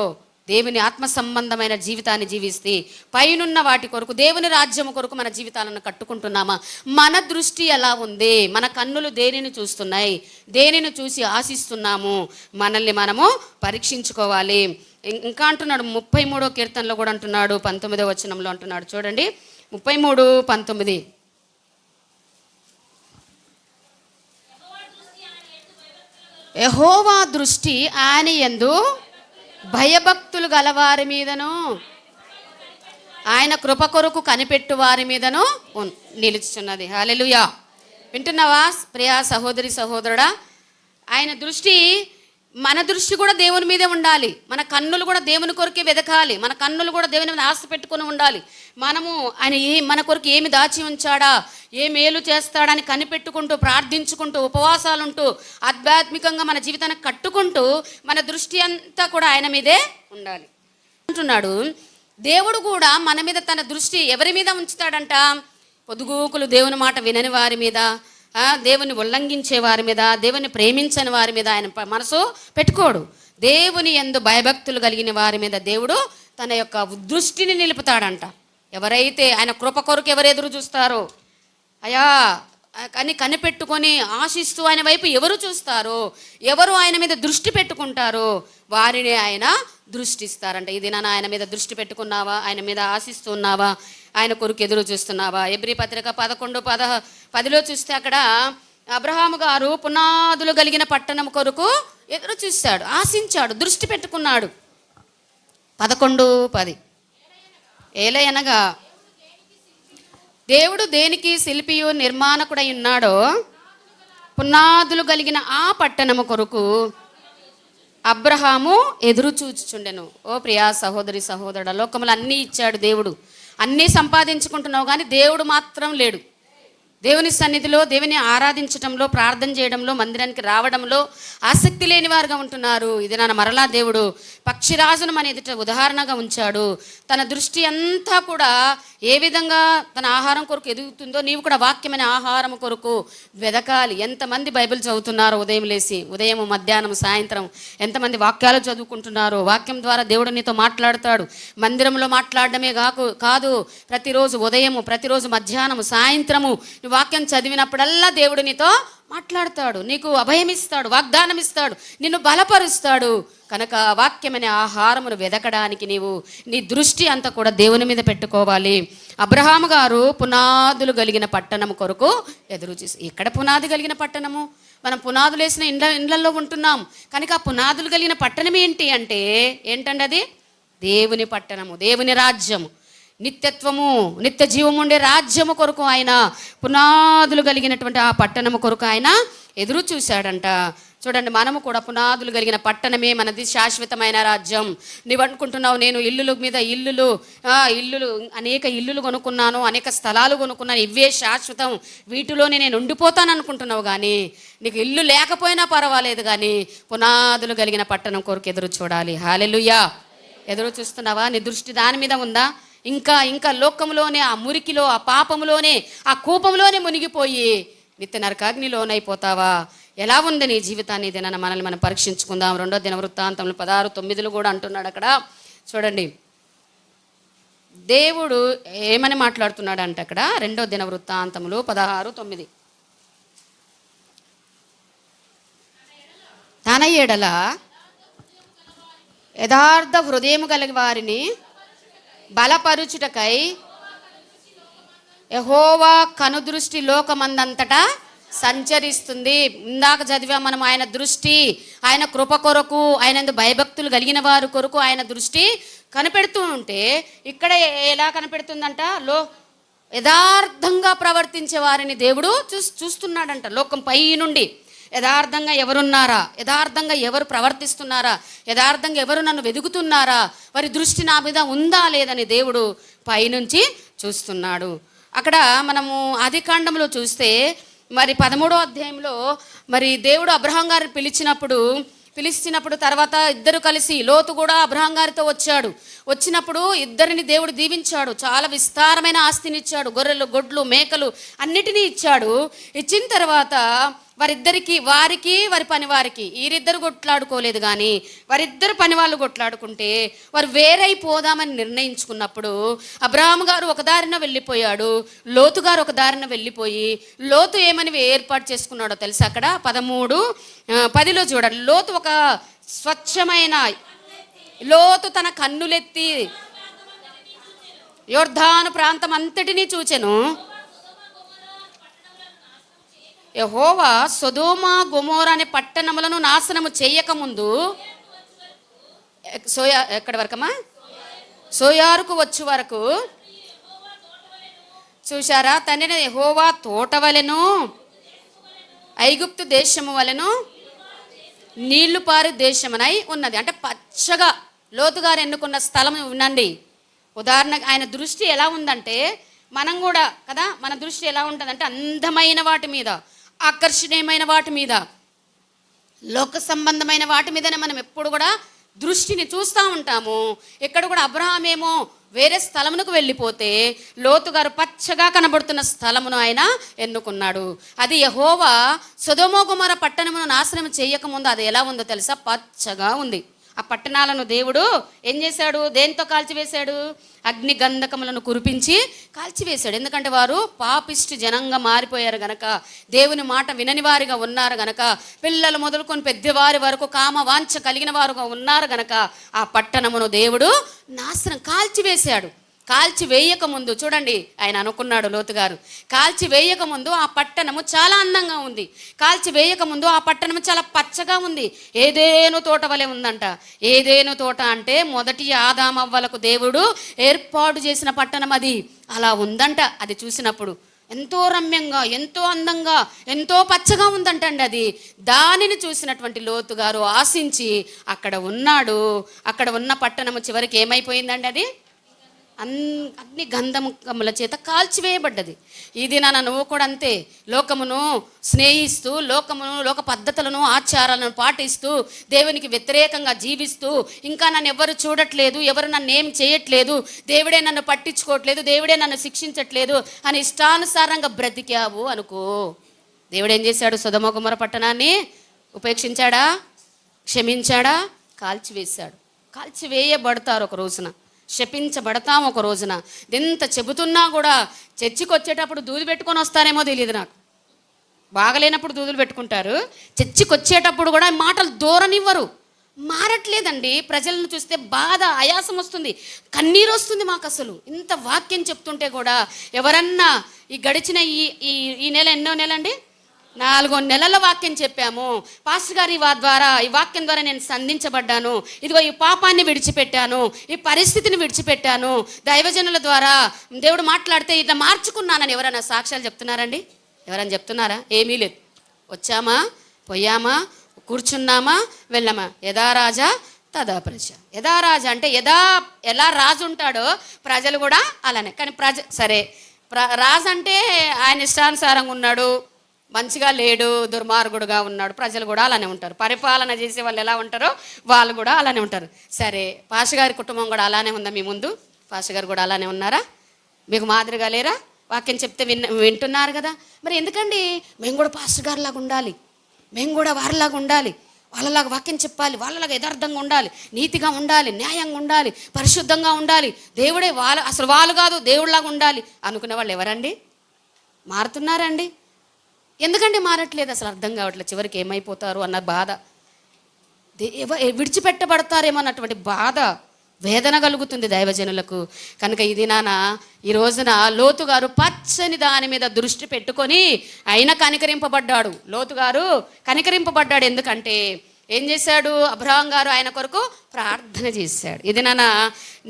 దేవుని ఆత్మ సంబంధమైన జీవితాన్ని జీవిస్తే పైనున్న వాటి కొరకు, దేవుని రాజ్యం కొరకు మన జీవితాలను కట్టుకుంటున్నామా? మన దృష్టి ఎలా ఉంది? మన కన్నులు దేనిని చూస్తున్నాయి? దేనిని చూసి ఆశిస్తున్నాము? మనల్ని మనము పరీక్షించుకోవాలి. ఇంకా అంటున్నాడు 33వ కీర్తనలో కూడా అంటున్నాడు, 19వ వచనంలో అంటున్నాడు చూడండి, 33:19. యెహోవా దృష్టి ఆయన యందు భయభక్తులు గలవారి మీదను, ఆయన కృప కొరకు కనిపెట్టు వారి మీదను నిలుచున్నది. హల్లెలూయా. వింటున్నావా ప్రియా సహోదరి సహోదరుడా? ఆయన దృష్టి, మన దృష్టి కూడా దేవుని మీదే ఉండాలి. మన కన్నులు కూడా దేవుని కొరకే వెదకాలి. మన కన్నులు కూడా దేవుని మీద ఆశ పెట్టుకొని ఉండాలి. మనము ఆయన మన కొరకు ఏమి దాచి ఉంచాడా, ఏ మేలు చేస్తాడని కనిపెట్టుకుంటూ, ప్రార్థించుకుంటూ, ఉపవాసాలుంటూ, ఆధ్యాత్మికంగా మన జీవితాన్ని కట్టుకుంటూ మన దృష్టి అంతా కూడా ఆయన మీదే ఉండాలి అంటున్నాడు. దేవుడు కూడా మన మీద తన దృష్టి ఎవరి మీద ఉంచుతాడంట? పొదుగూకులు దేవుని మాట వినని వారి మీద, దేవుని ఉల్లంఘించే వారి మీద, దేవుని ప్రేమించని వారి మీద ఆయన మనసు పెట్టుకోడు. దేవుని యందు భయభక్తులు కలిగిన వారి మీద దేవుడు తన యొక్క దృష్టిని నిలుపుతాడంట. ఎవరైతే ఆయన కృప కొరకు ఎవరు ఎదురు చూస్తారో, అని కనిపెట్టుకొని ఆశిస్తూ ఆయన వైపు ఎవరు చూస్తారో, ఎవరు ఆయన మీద దృష్టి పెట్టుకుంటారో వారిని ఆయన దృష్టిస్తారంట. ఇది నాన్న ఆయన మీద దృష్టి పెట్టుకున్నావా? ఆయన మీద ఆశిస్తున్నావా? ఆయన కొరకు ఎదురు చూస్తున్నావా? ఎబ్రీ పత్రిక 11:10లో చూస్తే అక్కడ అబ్రహాము గారు పునాదులు కలిగిన పట్టణం కొరకు ఎదురు చూశాడు, ఆశించాడు, దృష్టి పెట్టుకున్నాడు. 11:10 ఏలయనగా దేవుడు దేనికి శిల్పియు నిర్మాణకుడై ఉన్నాడో, పునాదులు కలిగిన ఆ పట్టణము కొరకు అబ్రహాము ఎదురు చూచుచుండెను. ఓ ప్రియా సహోదరి సహోదరుడా, లోకములు అన్నీ ఇచ్చాడు దేవుడు, అన్నీ సంపాదించుకుంటున్నావు, కానీ దేవుడు మాత్రం లేడు. దేవుని సన్నిధిలో, దేవుని ఆరాధించడంలో, ప్రార్థన చేయడంలో, మందిరానికి రావడంలో ఆసక్తి లేని వారుగా ఉంటున్నారు. ఇది నా మరలా దేవుడు పక్షిరాజును మన ఎదుట ఉదాహరణగా ఉంచాడు. తన దృష్టి అంతా కూడా ఏ విధంగా తన ఆహారం కొరకు ఎదుగుతుందో, నీవు కూడా వాక్యమైన ఆహారం కొరకు వెదకాలి. ఎంతమంది బైబిల్ చదువుతున్నారో ఉదయం లేసి, ఉదయం మధ్యాహ్నం సాయంత్రం ఎంతమంది వాక్యాలు చదువుకుంటున్నారో, వాక్యం ద్వారా దేవుడు నీతో మాట్లాడతాడు. మందిరంలో మాట్లాడడమే కాదు, ప్రతిరోజు ఉదయము, ప్రతిరోజు మధ్యాహ్నము, సాయంత్రము వాక్యం చదివినప్పుడల్లా దేవుడు నీతో మాట్లాడతాడు, నీకు అభయం ఇస్తాడు, వాగ్దానం ఇస్తాడు, నిన్ను బలపరుస్తాడు. కనుక వాక్యమనే ఆహారమును వెదకడానికి నీవు నీ దృష్టి అంతా కూడా దేవుని మీద పెట్టుకోవాలి. అబ్రహాము గారు పునాదులు కలిగిన పట్టణం కొరకు ఎదురు చూసి, ఎక్కడ పునాది కలిగిన పట్టణము? మనం పునాదులు వేసిన ఇండ్లలో ఉంటున్నాం. కనుక ఆ పునాదులు కలిగిన పట్టణం ఏంటండి అది? దేవుని పట్టణము, దేవుని రాజ్యము, నిత్యత్వము, నిత్య జీవము ఉండే రాజ్యము కొరకు ఆయన పునాదులు కలిగినటువంటి ఆ పట్టణము కొరకు ఆయన ఎదురు చూశాడంట. చూడండి, మనము కూడా పునాదులు కలిగిన పట్టణమే మనది, శాశ్వతమైన రాజ్యం. నువ్వు అనుకుంటున్నావు, నేను ఇల్లుల మీద ఇల్లులు అనేక ఇల్లులు కొనుక్కున్నాను, అనేక స్థలాలు కొనుక్కున్నాను, ఇవే శాశ్వతం, వీటిలోనే నేను ఉండిపోతాను అనుకుంటున్నావు. కానీ నీకు ఇల్లు లేకపోయినా పర్వాలేదు, కానీ పునాదులు కలిగిన పట్టణం కొరకు ఎదురు చూడాలి. హల్లెలూయా. ఎదురు చూస్తున్నావా? నీ దృష్టి దాని మీద ఉందా? ఇంకా లోకంలోనే, ఆ మురికిలో, ఆ పాపంలోనే, ఆ కూపంలోనే మునిగిపోయి నిత్య నరకాగ్నిలోనైపోతావా? ఎలా ఉంది నీ జీవితాన్ని? ఇదేనా? మనల్ని మనం పరీక్షించుకుందాం. 2వ దినవృత్తాంతంలో 16:9 కూడా అంటున్నాడు అక్కడ. చూడండి, దేవుడు ఏమని మాట్లాడుతున్నాడు అంటే అక్కడ 2వ దినవృత్తాంతములు 16:9, తన ఎడల యథార్థ హృదయము కలిగి వారిని బలపరుచుటకై యెహోవా కనుదృష్టి లోకమందంతటా సంచరిస్తుంది. ఇందాక చదివా మనం, ఆయన దృష్టి, ఆయన కృప కొరకు, ఆయన భయభక్తులు కలిగిన వారి కొరకు ఆయన దృష్టి కనిపెడుతూ ఉంటే, ఇక్కడ ఎలా కనిపెడుతుందంట? యథార్థంగా ప్రవర్తించే వారిని దేవుడు చూస్తున్నాడంట. లోకం పై నుండి యథార్థంగా ఎవరున్నారా, యథార్థంగా ఎవరు ప్రవర్తిస్తున్నారా, యథార్థంగా ఎవరు నన్ను వెదుగుతున్నారా, వారి దృష్టి నా మీద ఉందా లేదని దేవుడు పైనుంచి చూస్తున్నాడు. అక్కడ మనము ఆదికాండంలో చూస్తే మరి 13వ అధ్యాయంలో మరి దేవుడు అబ్రహాం గారిని పిలిచినప్పుడు తర్వాత ఇద్దరు కలిసి, లోతు కూడా అబ్రహాం గారితో వచ్చినప్పుడు ఇద్దరిని దేవుడు దీవించాడు. చాలా విస్తారమైన ఆస్తిని ఇచ్చాడు. గొర్రెలు, గొడ్లు, మేకలు అన్నిటినీ ఇచ్చాడు. ఇచ్చిన తర్వాత వారికి వారి పని వారికి వీరిద్దరు కొట్లాడుకోలేదు, కానీ వారిద్దరు పని వాళ్ళు కొట్లాడుకుంటే వారు వేరైపోదామని నిర్ణయించుకున్నప్పుడు అబ్రహాం గారు ఒక దారిన వెళ్ళిపోయాడు, లోతు గారు ఒక దారిన వెళ్ళిపోయి, లోతు ఏమని ఏర్పాటు చేసుకున్నాడో తెలుసు. అక్కడ 13:10 చూడండి. లోతు ఒక స్వచ్ఛమైన లోతు తన కన్నులెత్తి యొర్దాను ప్రాంతం అంతటినీ చూచెను. యెహోవా సొదొమ గొమొర అనే పట్టణములను నాశనము చేయకముందు ఎక్కడి వరకమ్మా? సోయారుకు వచ్చు వరకు చూశారా? తండ్రిని యెహోవా తోట వలెను ఐగుప్తు దేశము వలెను నీళ్లు పారి దేశమునై ఉన్నది. అంటే పచ్చగా లోతుగారు ఎన్నుకున్న స్థలం వినండి. ఉదాహరణకు ఆయన దృష్టి ఎలా ఉందంటే, మనం కూడా కదా, మన దృష్టి ఎలా ఉంటుందంటే అందమైన వాటి మీద, ఆకర్షణీయమైన వాటి మీద, లోక సంబంధమైన వాటి మీదనే మనం ఎప్పుడు కూడా దృష్టిని చూస్తూ ఉంటాము. ఇక్కడ కూడా అబ్రహాం ఏమో వేరే స్థలమునకు వెళ్ళిపోతే లోతు గారు పచ్చగా కనబడుతున్న స్థలమును ఆయన ఎన్నుకున్నాడు. అది యెహోవా సొదొమ గొమొర పట్టణమును నాశనం చేయకముందు అది ఎలా ఉందో తెలుసా? పచ్చగా ఉంది. ఆ పట్టణాలను దేవుడు ఏం చేశాడు? దేంతో కాల్చివేశాడు? అగ్ని గంధకములను కురిపించి కాల్చివేశాడు. ఎందుకంటే వారు పాపిష్టి జనంగా మారిపోయారు గనక, దేవుని మాట వినని వారిగా ఉన్నారు గనక, పిల్లలు మొదలుకొని పెద్దవారి వరకు కామ వాంఛ కలిగిన వారుగా ఉన్నారు గనక ఆ పట్టణమును దేవుడు నాశనం కాల్చివేశాడు. కాల్చివేయకముందు చూడండి, ఆయన అనుకున్నాడు లోతుగారు, కాల్చివేయకముందు ఆ పట్టణము చాలా అందంగా ఉంది, కాల్చివేయకముందు ఆ పట్టణము చాలా పచ్చగా ఉంది, ఏదేను తోట వలె ఉందంట. ఏదేను తోట అంటే మొదటి ఆదామవ్వలకు దేవుడు ఏర్పాటు చేసిన పట్టణం అది. అలా ఉందంట. అది చూసినప్పుడు ఎంతో రమ్యంగా, ఎంతో అందంగా, ఎంతో పచ్చగా ఉందంటండి అది. దానిని చూసినటువంటి లోతుగారు ఆశించి అక్కడ ఉన్నాడు. అక్కడ ఉన్న పట్టణము చివరికి ఏమైపోయిందండి? అది అగ్ని గంధముల చేత కాల్చివేయబడ్డది. ఇది నువ్వు కూడా అంతే. లోకమును స్నేహిస్తూ, లోక పద్ధతులను, ఆచారాలను పాటిస్తూ, దేవునికి వ్యతిరేకంగా జీవిస్తూ, ఇంకా నన్ను ఎవరు చూడట్లేదు, ఎవరు నన్ను ఏం చేయట్లేదు, దేవుడే నన్ను పట్టించుకోవట్లేదు, దేవుడే నన్ను శిక్షించట్లేదు అని ఇష్టానుసారంగా బ్రతికావు అనుకో, దేవుడు ఏం చేశాడు? సొదొమ గొమొర పట్టణాన్ని ఉపేక్షించాడా? క్షమించాడా? కాల్చివేశాడు. కాల్చివేయబడతారు ఒక రోజున, శపించబడతాం ఒక రోజున. ఎంత చెబుతున్నా కూడా చర్చికి వచ్చేటప్పుడు దూది పెట్టుకొని వస్తారేమో తెలియదు నాకు. బాగలేనప్పుడు దూదులు పెట్టుకుంటారు, చర్చికి వచ్చేటప్పుడు కూడా మాటలు దూరనివ్వరు. మారట్లేదండి. ప్రజలను చూస్తే బాధ, ఆయాసం వస్తుంది, కన్నీరు వస్తుంది మాకు. అసలు ఇంత వాక్యం చెప్తుంటే కూడా ఎవరన్నా ఈ గడిచిన ఈ నెల ఎన్నో నెల అండి, 4 నెలల వాక్యం చెప్పాము. పాస్టర్ గారు ఈ వాక్యం ద్వారా నేను సంధించబడ్డాను, ఇదిగో ఈ పాపాన్ని విడిచిపెట్టాను, ఈ పరిస్థితిని విడిచిపెట్టాను, దైవజనుల ద్వారా దేవుడు మాట్లాడితే ఇట్లా మార్చుకున్నానని ఎవరైనా సాక్ష్యాలు చెప్తున్నారండి? ఎవరైనా చెప్తున్నారా? ఏమీ లేదు. వచ్చామా, పోయామా, కూర్చున్నామా, వెళ్ళామా. యథా రాజా తదా ప్రజ. యథా రాజా అంటే ఎలా రాజు ఉంటాడో ప్రజలు కూడా అలానే. కానీ సరే, రాజు అంటే ఆయన ఇష్టానుసారంగా ఉన్నాడు, మంచిగా లేడు, దుర్మార్గుడుగా ఉన్నాడు, ప్రజలు కూడా అలానే ఉంటారు. పరిపాలన చేసే వాళ్ళు ఎలా ఉంటారో వాళ్ళు కూడా అలానే ఉంటారు. సరే, పాస్టర్ గారి కుటుంబం కూడా అలానే ఉందా మీ ముందు? పాస్టర్ గారు కూడా అలానే ఉన్నారా? మీకు మాదిరిగా లేరా? వాక్యం చెప్తే వింటున్నారు కదా. మరి ఎందుకండి మేము కూడా పాస్టర్ గారిలాగా ఉండాలి, మేము కూడా వారిలాగా ఉండాలి, వాళ్ళలాగా వాక్యం చెప్పాలి, వాళ్ళలాగా యథార్థంగా ఉండాలి, నీతిగా ఉండాలి, న్యాయంగా ఉండాలి, పరిశుద్ధంగా ఉండాలి, దేవుడే అసలు వాళ్ళు కాదు దేవుడిలాగా ఉండాలి అనుకునే వాళ్ళు ఎవరండి? మారుతున్నారండి? ఎందుకంటే మారట్లేదు, అసలు అర్థం కావట్లేదు. చివరికి ఏమైపోతారు అన్న బాధ, విడిచిపెట్టబడతారేమో అన్నటువంటి బాధ, వేదన కలుగుతుంది దైవజనులకు. కనుక ఈ రోజున లోతుగారు పచ్చని దాని మీద దృష్టి పెట్టుకొని ఆయన కనికరింపబడ్డాడు. లోతుగారు కనికరింపబడ్డాడు. ఎందుకంటే ఏం చేశాడు? అబ్రహాం గారు ఆయన కొరకు ప్రార్థన చేశాడు. ఇది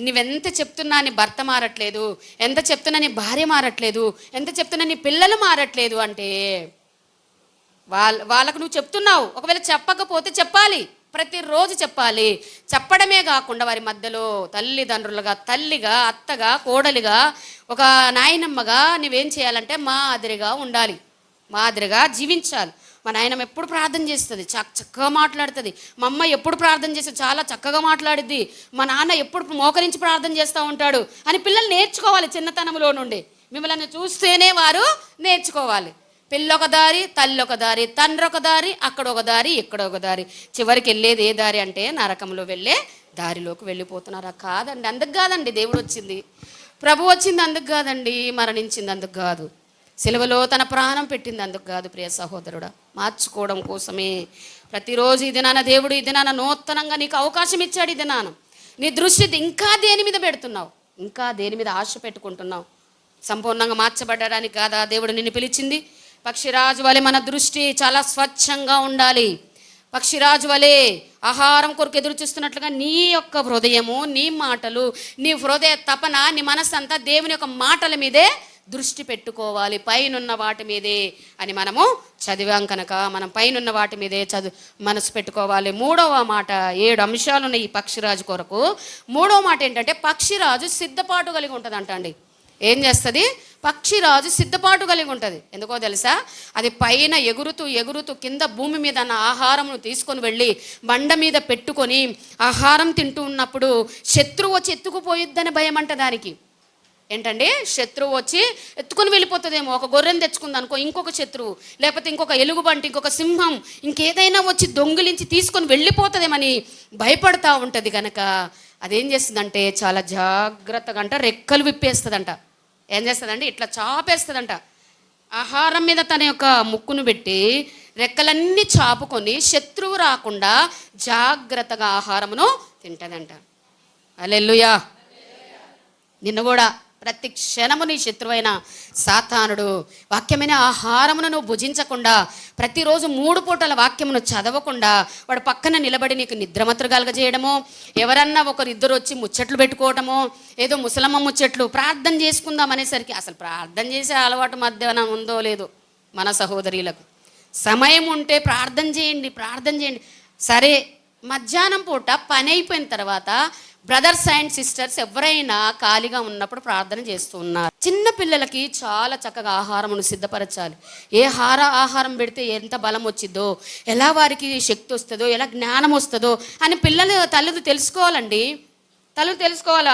నువ్వెంత చెప్తున్నా నీ భర్త మారట్లేదు, ఎంత చెప్తున్నా నీ భార్య మారట్లేదు, ఎంత చెప్తున్నా నీ పిల్లలు మారట్లేదు అంటే వాళ్ళకు నువ్వు చెప్తున్నావు. ఒకవేళ చెప్పకపోతే చెప్పాలి, ప్రతిరోజు చెప్పాలి. చెప్పడమే కాకుండా వారి మధ్యలో తల్లిదండ్రులుగా, తల్లిగా, అత్తగా, కోడలిగా, ఒక నాయనమ్మగా నువ్వేం చేయాలంటే మాదిరిగా ఉండాలి, మాదిరిగా జీవించాలి. మా నాయనమ్మ ఎప్పుడు ప్రార్థన చేస్తుంది, చక్కగా మాట్లాడుతుంది. మా అమ్మ ఎప్పుడు ప్రార్థన చేస్తుంది, చాలా చక్కగా మాట్లాడుద్ది. మా నాన్న ఎప్పుడు మోకరించి ప్రార్థన చేస్తూ ఉంటాడు అని పిల్లలు నేర్చుకోవాలి చిన్నతనంలో నుండి. మిమ్మల్ని చూస్తేనే వారు నేర్చుకోవాలి. పిల్లొక దారి, తల్లి ఒక దారి, తండ్రి ఒక దారి, అక్కడ ఒక దారి, ఇక్కడ ఒక దారి, చివరికి వెళ్ళేది ఏ దారి అంటే నరకంలో వెళ్ళే దారిలోకి వెళ్ళిపోతున్నారా? కాదండి, అందుకు కాదండి దేవుడు వచ్చింది. ప్రభు వచ్చింది అందుకు కాదండి, మరణించింది అందుకు కాదు, సిలువలో తన ప్రాణం పెట్టింది అందుకు కాదు. ప్రియ సహోదరుడా, మార్చుకోవడం కోసమే. ప్రతిరోజు ఇది నాన్న దేవుడు, ఇది నాన్న నూతనంగా నీకు అవకాశం ఇచ్చాడు. ఇది నాన్న నీ దృష్టి ఇంకా దేని మీద పెడుతున్నావు, ఇంకా దేని మీద ఆశ పెట్టుకుంటున్నావు? సంపూర్ణంగా మార్చబడడానికి కాదా దేవుడు నిన్ను పిలిచింది? పక్షిరాజు వలె మన దృష్టి చాలా స్వచ్ఛంగా ఉండాలి. పక్షిరాజు వలె ఆహారం కొరకు ఎదురు చూస్తున్నట్లుగా నీ యొక్క హృదయము, నీ మాటలు, నీ హృదయ తపన, నీ మనస్సంతా దేవుని యొక్క మాటల మీదే దృష్టి పెట్టుకోవాలి, పైనున్న వాటి మీదే అని మనము చదివాం కనుక మనం పైనున్న వాటి మీదే మనసు పెట్టుకోవాలి. 3వ మాట, 7 అంశాలు ఉన్నాయి ఈ పక్షిరాజు కొరకు. 3వ మాట ఏంటంటే పక్షిరాజు సిద్ధపాటు కలిగి ఉంటుందంట అండి. ఏం చేస్తుంది? పక్షిరాజు సిద్ధపాటు కలిగి ఉంటుంది. ఎందుకో తెలుసా? అది పైన ఎగురుతూ ఎగురుతూ కింద భూమి మీద ఉన్న ఆహారమును తీసుకొని వెళ్ళి బండ మీద పెట్టుకొని ఆహారం తింటూ ఉన్నప్పుడు శత్రువు వచ్చి ఎత్తుకుపోయిద్దని భయం అంట దానికి. ఏంటండి? శత్రువు వచ్చి ఎత్తుకొని వెళ్ళిపోతుందేమో. ఒక గొర్రెను తెచ్చుకుంది అనుకో, ఇంకొక శత్రువు, లేకపోతే ఇంకొక ఎలుగుబంటి, ఇంకొక సింహం, ఇంకేదైనా వచ్చి దొంగిలించి తీసుకొని వెళ్ళిపోతుందేమని భయపడతా ఉంటుంది. కనుక అదేం చేస్తుందంటే చాలా జాగ్రత్తగా అంట రెక్కలు విప్పేస్తుందంట. ఏం చేస్తుందంటే ఇట్లా చాపేస్తుందంట. ఆహారం మీద తన యొక్క ముక్కును పెట్టి రెక్కలన్నీ చాపుకొని శత్రువు రాకుండా జాగ్రత్తగా ఆహారమును తింటుందంట. హల్లెలూయా. నిన్ను కూడా ప్రతి క్షణము నీ శత్రువైన సాతానుడు వాక్యమైన ఆహారమును నువ్వు భుజించకుండా, ప్రతిరోజు 3 పూటల వాక్యమును చదవకుండా వాడు పక్కన నిలబడి నీకు నిద్రమత్ర కలగజేయడమో, ఎవరన్నా ఇద్దరు వచ్చి ముచ్చట్లు పెట్టుకోవటమో, ఏదో ముసలమ్మ ముచ్చట్లు, ప్రార్థన చేసుకుందాం అనేసరికి అసలు ప్రార్థన చేసే అలవాటు మధ్యాహ్నం ఉందో లేదో మన సహోదరులకు. సమయం ఉంటే ప్రార్థన చేయండి, ప్రార్థన చేయండి. సరే, మధ్యాహ్నం పూట పని అయిపోయిన తర్వాత బ్రదర్స్ అండ్ సిస్టర్స్ ఎవరైనా ఖాళీగా ఉన్నప్పుడు ప్రార్థన చేస్తూ ఉన్నారు. చిన్న పిల్లలకి చాలా చక్కగా ఆహారమును సిద్ధపరచాలి. ఏ ఆహారం పెడితే ఎంత బలం వచ్చిందో, ఎలా వారికి శక్తి వస్తుందో, ఎలా జ్ఞానం వస్తుందో అని తల్లులు తెలుసుకోవాలండి. తల్లులు తెలుసుకోవాలి.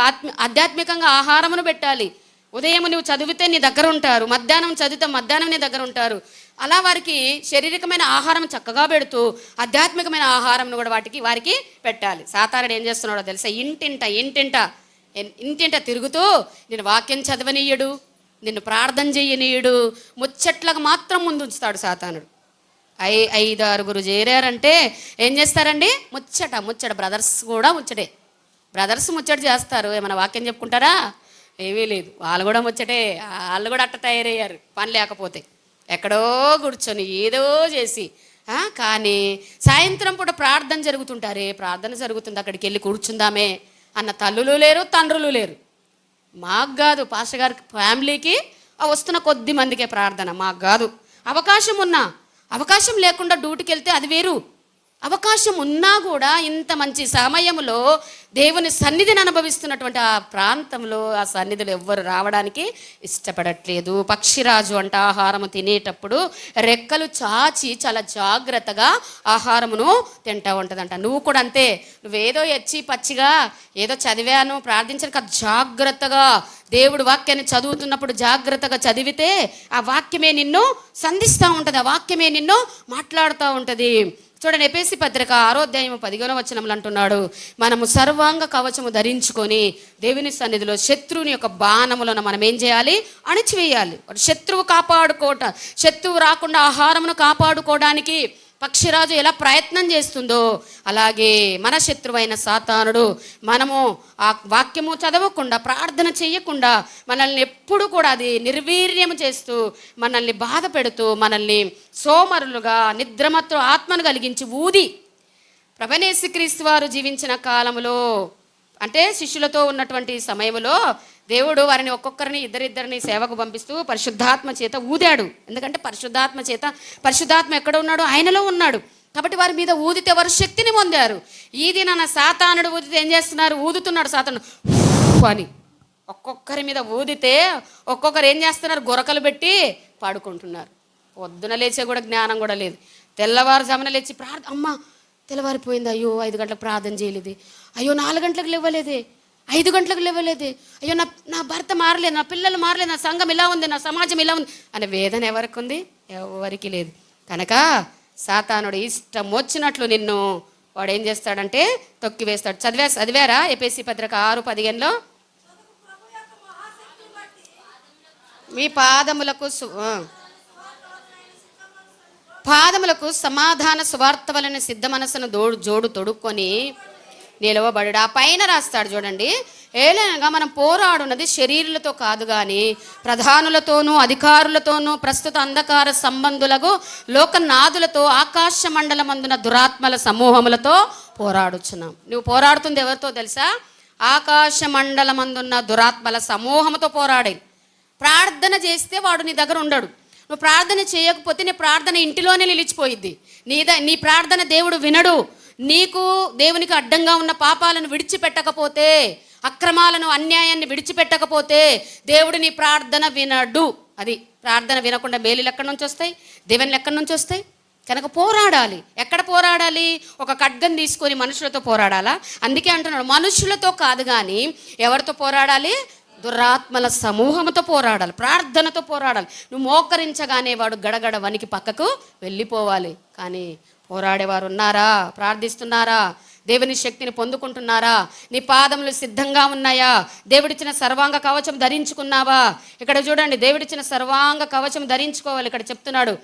ఆధ్యాత్మికంగా ఆహారమును పెట్టాలి. ఉదయం నువ్వు చదివితే నీ దగ్గర ఉంటారు, మధ్యాహ్నం చదివితే మధ్యాహ్నం నీ దగ్గర ఉంటారు. అలా వారికి శారీరకమైన ఆహారం చక్కగా పెడుతూ ఆధ్యాత్మికమైన ఆహారంను కూడా వారికి పెట్టాలి. సాతానుడు ఏం చేస్తున్నాడో తెలుసా? ఇంటింట తిరుగుతూ నేను వాక్యం చదవనీయడు, నిన్ను ప్రార్థన చేయనీయడు, ముచ్చట్లకు మాత్రం ముందు ఉంచుతాడు సాతానుడు. 5-6 చేరారంటే ఏం చేస్తారండి? ముచ్చట. బ్రదర్స్ కూడా బ్రదర్స్ ముచ్చట చేస్తారు. ఏమైనా వాక్యం చెప్పుకుంటారా? ఏమీ లేదు. వాళ్ళు కూడా ముచ్చటే. వాళ్ళు కూడా అట్ట తయారయ్యారు, పని లేకపోతే ఎక్కడో కూర్చొని ఏదో చేసి. కానీ సాయంత్రం పూట ప్రార్థన జరుగుతుంది, అక్కడికి వెళ్ళి కూర్చుందామే అన్న తల్లులు లేరు, తండ్రులు లేరు. మాకు కాదు, పాస్టర్ గారి ఫ్యామిలీకి వస్తున్న కొద్ది మందికే ప్రార్థన, మాకు కాదు. అవకాశం లేకుండా డ్యూటీకి వెళ్తే అది వేరు. అవకాశం ఉన్నా కూడా ఇంత మంచి సమయంలో దేవుని సన్నిధిని అనుభవిస్తున్నటువంటి ఆ ప్రాంతంలో ఆ సన్నిధిలో ఎవ్వరు రావడానికి ఇష్టపడట్లేదు. పక్షిరాజు అంట ఆహారము తినేటప్పుడు రెక్కలు చాచి చాలా జాగ్రత్తగా ఆహారమును తింటూ ఉంటుందంట. నువ్వు కూడా అంతే. నువ్వేదో పచ్చిగా ఏదో చదివాను ప్రార్థించడానికి జాగ్రత్తగా దేవుడు వాక్యాన్ని చదువుతున్నప్పుడు జాగ్రత్తగా చదివితే ఆ వాక్యమే నిన్ను సంధిస్తూ ఉంటుంది, ఆ వాక్యమే నిన్ను మాట్లాడుతూ ఉంటుంది. చూడండి, ఎఫెసీ పత్రిక 6వ అధ్యాయం 15వ వచనంలో అంటున్నాడు, మనము సర్వాంగ కవచము ధరించుకొని దేవుని సన్నిధిలో శత్రువుని యొక్క బాణములను మనం ఏం చేయాలి? అణిచివేయాలి. శత్రువు రాకుండా ఆహారమును కాపాడుకోవడానికి పక్షిరాజు ఎలా ప్రయత్నం చేస్తుందో అలాగే మన శత్రువైన సాతానుడు మనము ఆ వాక్యము చదవకుండా, ప్రార్థన చేయకుండా మనల్ని ఎప్పుడు కూడా అది నిర్వీర్యం చేస్తూ, మనల్ని బాధ పెడుతూ, మనల్ని సోమరులుగా నిద్రమత్తు ఆత్మను కలిగించి ఊది. ప్రభువైన యేసుక్రీస్తు వారు జీవించిన కాలంలో, అంటే శిష్యులతో ఉన్నటువంటి సమయంలో దేవుడు వారిని ఒక్కొక్కరిని ఇద్దరిద్దరిని సేవకు పంపిస్తూ పరిశుద్ధాత్మ చేత ఊదాడు. ఎందుకంటే పరిశుద్ధాత్మ ఎక్కడ ఉన్నాడు? ఆయనలో ఉన్నాడు. కాబట్టి వారి మీద ఊదితే వారు శక్తిని పొందారు. ఈ దినాన సాతానుడు ఊదితే ఏం చేస్తున్నారు? ఊదుతున్నాడు సాతానుడు అని. ఒక్కొక్కరి మీద ఊదితే ఒక్కొక్కరు ఏం చేస్తున్నారు? గొరకలు పెట్టి పాడుకుంటున్నారు. పొద్దున లేచే కూడా జ్ఞానం కూడా లేదు. తెల్లవారుజామున లేచి అమ్మ తెల్లవారిపోయింది, అయ్యో 5 గంటలకు ప్రార్థన చేయలేదే, అయ్యో 4 గంటలకు లేవలేదే, 5 గంటలకు లేవలేదే, అయ్యో నా భర్త మారలేదు, నా పిల్లలు మారలేదు, నా సంఘం ఇలా ఉంది, నా సమాజం ఇలా ఉంది అనే వేదన ఎవరికి ఉంది? ఎవరికి లేదు. కనుక సాతానుడు ఇష్టం వచ్చినట్లు నిన్ను వాడు ఏం చేస్తాడంటే తొక్కి వేస్తాడు. చదివారా ఎఫెసీ పత్రిక 6:15లో మీ పాదములకు సమాధాన సువార్త వలన సిద్ధ మనసును జోడు తొడుక్కొని నిలవబడు. ఆ పైన రాస్తాడు చూడండి, ఏలనగా మనం పోరాడున్నది శరీరులతో కాదు కానీ ప్రధానులతోనూ అధికారులతోనూ ప్రస్తుత అంధకార సంబంధులకు లోకనాథులతో ఆకాశ మండలమందున దురాత్మల సమూహములతో పోరాడుచున్నాం. నువ్వు పోరాడుతుంది ఎవరితో తెలుసా? ఆకాశ మండలమందున్న దురాత్మల సమూహంతో పోరాడే. ప్రార్థన చేస్తే వాడు నీ దగ్గర ఉండడు. నువ్వు ప్రార్థన చేయకపోతే నీ ప్రార్థన ఇంటిలోనే నిలిచిపోయిద్ది. నీ ప్రార్థన దేవుడు వినడు. నీకు దేవునికి అడ్డంగా ఉన్న పాపాలను విడిచిపెట్టకపోతే, అక్రమాలను అన్యాయాన్ని విడిచిపెట్టకపోతే దేవుడు నీ ప్రార్థన వినడు. అది ప్రార్థన వినకుండా మేలులు ఎక్కడి నుంచి వస్తాయి? దేవుని ఎక్కడి నుంచి వస్తాయి? కనుక పోరాడాలి. ఎక్కడ పోరాడాలి? ఒక ఖడ్గం తీసుకొని మనుషులతో పోరాడాలా? అందుకే అంటున్నాడు మనుషులతో కాదు కానీ ఎవరితో పోరాడాలి? దురాత్మల సమూహంతో పోరాడాలి, ప్రార్థనతో పోరాడాలి. నువ్వు మోకరించగానే వాడు గడగడ వనికి పక్కకు వెళ్ళిపోవాలి. కానీ పోరాడేవారు ఉన్నారా? ప్రార్థిస్తున్నారా? దేవుని శక్తిని పొందుకుంటున్నారా? నీ పాదములు సిద్ధంగా ఉన్నాయా? దేవుడిచ్చిన సర్వాంగ కవచం ధరించుకున్నావా? ఇక్కడ చూడండి, దేవుడిచ్చిన సర్వాంగ కవచం ధరించుకోవాలి. ఇక్కడ చెప్తున్నాడు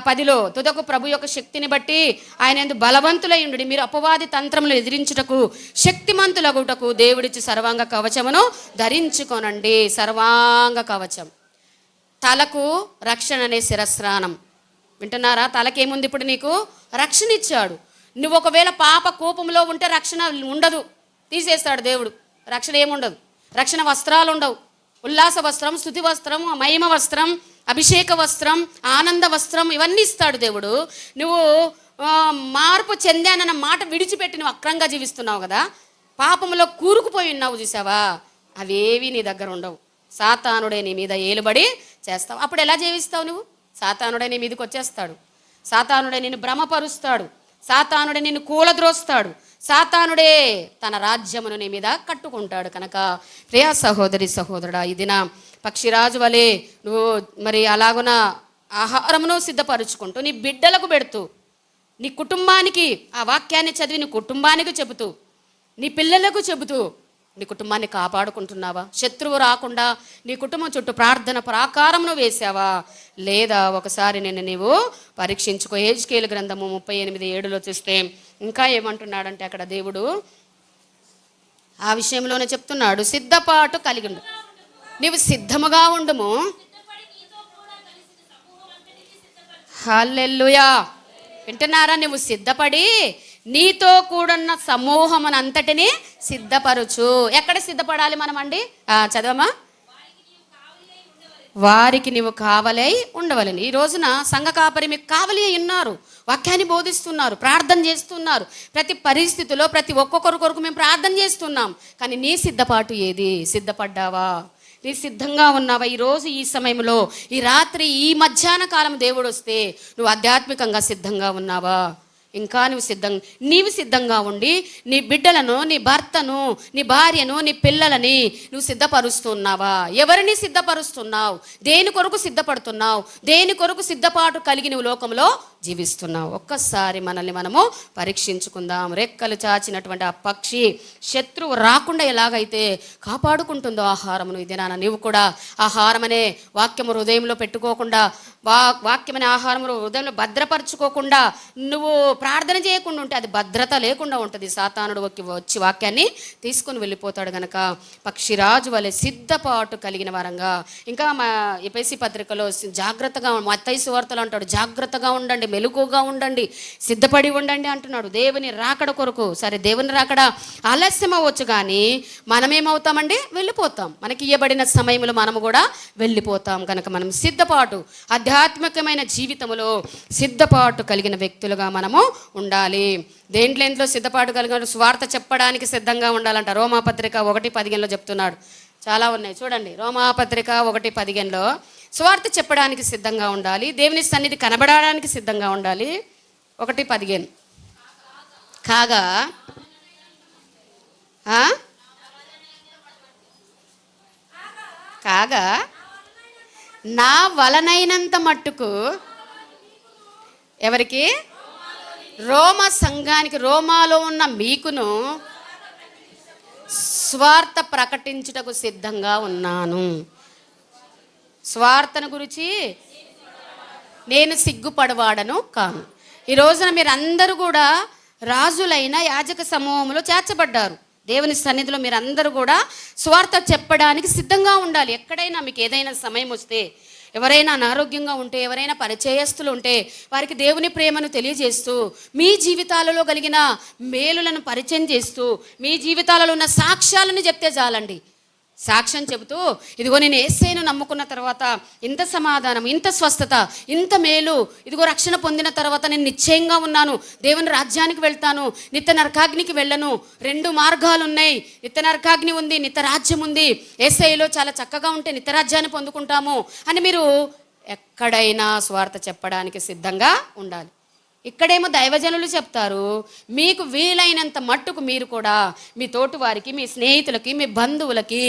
10లో తుదకు ప్రభు యొక్క శక్తిని బట్టి ఆయన యందు బలవంతులయ్యుండి మీరు అపవాది తంత్రములు ఎదిరించుటకు శక్తిమంతులగుటకు దేవుడిచ్చి సర్వాంగ కవచమును ధరించుకోనండి. సర్వాంగ కవచం. తలకు రక్షణ అనే శిరస్నానం. వింటున్నారా? తలకేముంది? ఇప్పుడు నీకు రక్షణ ఇచ్చాడు. నువ్వు ఒకవేళ పాప కోపంలో ఉంటే రక్షణ ఉండదు, తీసేస్తాడు దేవుడు. రక్షణ ఏముండదు. రక్షణ వస్త్రాలు ఉండవు. ఉల్లాస వస్త్రం, స్తుతి వస్త్రం, మహిమ వస్త్రం, అభిషేక వస్త్రం, ఆనంద వస్త్రం ఇవన్నీ ఇస్తాడు దేవుడు. నువ్వు మార్పు చెందానన్న మాట విడిచిపెట్టి నువ్వు అక్రంగా జీవిస్తున్నావు కదా, పాపంలో కూరుకుపోయి ఉన్నావు చూసావా, అవేవి నీ దగ్గర ఉండవు. సాతానుడే నీ మీద ఏలుబడి చేస్తావు. అప్పుడు ఎలా జీవిస్తావు నువ్వు? సాతానుడే నీ మీదకి వచ్చేస్తాడు. సాతానుడే నిన్ను భ్రమపరుస్తాడు. సాతానుడే నిన్ను కూలద్రోస్తాడు. సాతానుడే తన రాజ్యమును నీ మీద కట్టుకుంటాడు. కనుక ప్రియ సహోదరి సహోదరుడా, ఇది నా పక్షిరాజు వలె నువ్వు మరి అలాగున ఆహారమును సిద్ధపరుచుకుంటూ నీ బిడ్డలకు పెడుతూ, నీ కుటుంబానికి ఆ వాక్యాన్ని చదివి నీ కుటుంబానికి చెబుతూ, నీ పిల్లలకు చెబుతూ నీ కుటుంబాన్ని కాపాడుకుంటున్నావా? శత్రువు రాకుండా నీ కుటుంబం చుట్టూ ప్రార్థన ప్రాకారమును వేసావా? లేదా ఒకసారి నిన్ను నీవు పరీక్షించుకో. హెజ్కేలు గ్రంథము 38:7లో చూస్తే ఇంకా ఏమంటున్నాడంటే అక్కడ దేవుడు ఆ విషయంలోనే చెప్తున్నాడు, సిద్ధపాటు కలిగి ఉండు. నీవు సిద్ధముగా ఉండుము. హల్లెలూయా. వింటున్నారా? నువ్వు సిద్ధపడి నీతో కూడున్న సమూహం అంతటిని సిద్ధపరచు. ఎక్కడ సిద్ధపడాలి మనం అండి? చదవమా. వారికి నీవు కావలై ఉండవలని. ఈ రోజున సంఘ కాపరి మీకు కావలి ఉన్నారు, వాక్యాన్ని బోధిస్తున్నారు, ప్రార్థన చేస్తున్నారు. ప్రతి పరిస్థితిలో ప్రతి ఒక్కొక్కరి కొరకు మేము ప్రార్థన చేస్తున్నాం. కానీ నీ సిద్ధపాటు ఏది? సిద్ధపడ్డావా? నీ సిద్ధంగా ఉన్నావా? ఈరోజు ఈ సమయంలో, ఈ రాత్రి, ఈ మధ్యాహ్న కాలం దేవుడు వస్తే నువ్వు ఆధ్యాత్మికంగా సిద్ధంగా ఉన్నావా? ఇంకా నీవు సిద్ధంగా ఉండి నీ బిడ్డలను, నీ భర్తను, నీ భార్యను, నీ పిల్లలని నువ్వు సిద్ధపరుస్తున్నావా? ఎవరిని సిద్ధపరుస్తున్నావు? దేని కొరకు సిద్ధపడుతున్నావు? దేని కొరకు సిద్ధపాటు కలిగి నువ్వు లోకంలో జీవిస్తున్నావు? ఒక్కసారి మనల్ని మనము పరీక్షించుకుందాం. రెక్కలు చాచినటువంటి ఆ పక్షి శత్రువు రాకుండా ఎలాగైతే కాపాడుకుంటుందో ఆహారమును, ఇది నాన్న నీవు కూడా ఆహారం అనే వాక్యము హృదయంలో పెట్టుకోకుండా, వాక్యమనే ఆహారము హృదయంలో భద్రపరచుకోకుండా నువ్వు ప్రార్థన చేయకుండా ఉంటే అది భద్రత లేకుండా ఉంటుంది. సాతానుడు వచ్చి వాక్యాన్ని తీసుకొని వెళ్ళిపోతాడు. గనక పక్షిరాజు వలె సిద్ధపాటు కలిగిన వారంగా, ఇంకా మా ఎఫెసీ పత్రికలో జాగ్రత్తగా, మత్తయి సువార్తలో అంటాడు, జాగ్రత్తగా ఉండండి, మెలకుగా ఉండండి, సిద్ధపడి ఉండండి అంటున్నాడు. దేవుని రాకడ కొరకు. సరే, దేవుని రాకడ ఆలస్యం అవ్వచ్చు, కానీ మనమేమవుతామండి? వెళ్ళిపోతాం. మనకి ఇవ్వబడిన సమయంలో మనము కూడా వెళ్ళిపోతాం. కనుక మనం సిద్ధపాటు, ఆధ్యాత్మికమైన జీవితంలో సిద్ధపాటు కలిగిన వ్యక్తులుగా మనము ఉండాలి. దేంట్లో సిద్ధపాటు కలిగిన? స్వార్థ చెప్పడానికి సిద్ధంగా ఉండాలంట. రోమాపత్రిక 1:15 చెప్తున్నాడు. చాలా ఉన్నాయి చూడండి. రోమాపత్రిక 1:15 స్వార్థ చెప్పడానికి సిద్ధంగా ఉండాలి, దేవుని సన్నిధి కనబడడానికి సిద్ధంగా ఉండాలి. 1:15 కాగా కాగా నా వలనైనంత మట్టుకు ఎవరికి? రోమ సంఘానికి, రోమాలో ఉన్న మీకును స్వార్థ ప్రకటించుటకు సిద్ధంగా ఉన్నాను. స్వార్థను గురించి నేను సిగ్గుపడవాడను కాను. ఈ రోజున మీరు అందరూ కూడా రాజులైన యాజక సమూహంలో చేర్చబడ్డారు. దేవుని సన్నిధిలో మీరు అందరూ కూడా స్వార్థ చెప్పడానికి సిద్ధంగా ఉండాలి. ఎక్కడైనా మీకు ఏదైనా సమయం వస్తే, ఎవరైనా అనారోగ్యంగా ఉంటే, ఎవరైనా పరిచయస్తులు ఉంటే వారికి దేవుని ప్రేమను తెలియజేస్తూ, మీ జీవితాలలో కలిగిన మేలులను పరిచయం చేస్తూ, మీ జీవితాలలో ఉన్న సాక్ష్యాలను చెప్తే చాలండి. సాక్ష్యం చెబుతూ, ఇదిగో నేను యేసయ్యను నమ్ముకున్న తర్వాత ఇంత సమాధానం, ఇంత స్వస్థత, ఇంత మేలు, ఇదిగో రక్షణ పొందిన తర్వాత నేను నిశ్చయంగా ఉన్నాను, దేవుని రాజ్యానికి వెళ్తాను, నిత్య నరకాగ్నికి వెళ్ళను. 2 మార్గాలు ఉన్నాయి. నిత్య నరకాగ్ని ఉంది, నిత్య రాజ్యం ఉంది. యేసయ్యలో చాలా చక్కగా ఉంటే నిత్య రాజ్యాన్ని పొందుకుంటాము అని మీరు ఎక్కడైనా స్వార్థ చెప్పడానికి సిద్ధంగా ఉండాలి. ఇక్కడేమో దైవజనులు చెప్తారు, మీకు వీలైనంత మట్టుకు మీరు కూడా మీ తోటి వారికి, మీ స్నేహితులకి, మీ బంధువులకి,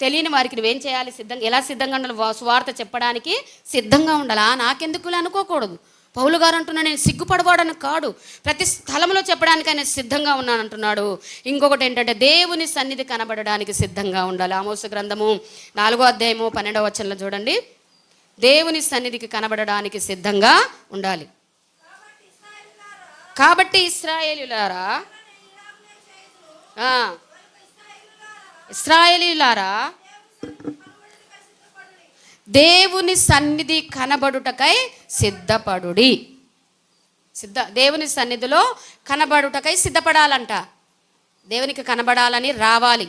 తెలియని వారికి నువ్వేం చేయాలి? ఎలా సిద్ధంగా ఉండాలి? స్వార్థ చెప్పడానికి సిద్ధంగా ఉండాలి. నాకెందుకు అనుకోకూడదు. పౌలు గారు అంటున్నాడు, నేను సిగ్గుపడవాడని కాడు, ప్రతి స్థలంలో చెప్పడానికి ఆయన సిద్ధంగా ఉన్నాను అంటున్నాడు. ఇంకొకటి ఏంటంటే, దేవుని సన్నిధి కనబడడానికి సిద్ధంగా ఉండాలి. ఆమోసు గ్రంథము 4:12 చూడండి. దేవుని సన్నిధికి కనబడడానికి సిద్ధంగా ఉండాలి. కాబట్టి ఇశ్రాయేలీయులారా, దేవుని సన్నిధి కనబడుటకై సిద్ధపడుడి. దేవుని సన్నిధిలో కనబడుటకై సిద్ధపడాలంట. దేవునికి కనబడాలని రావాలి,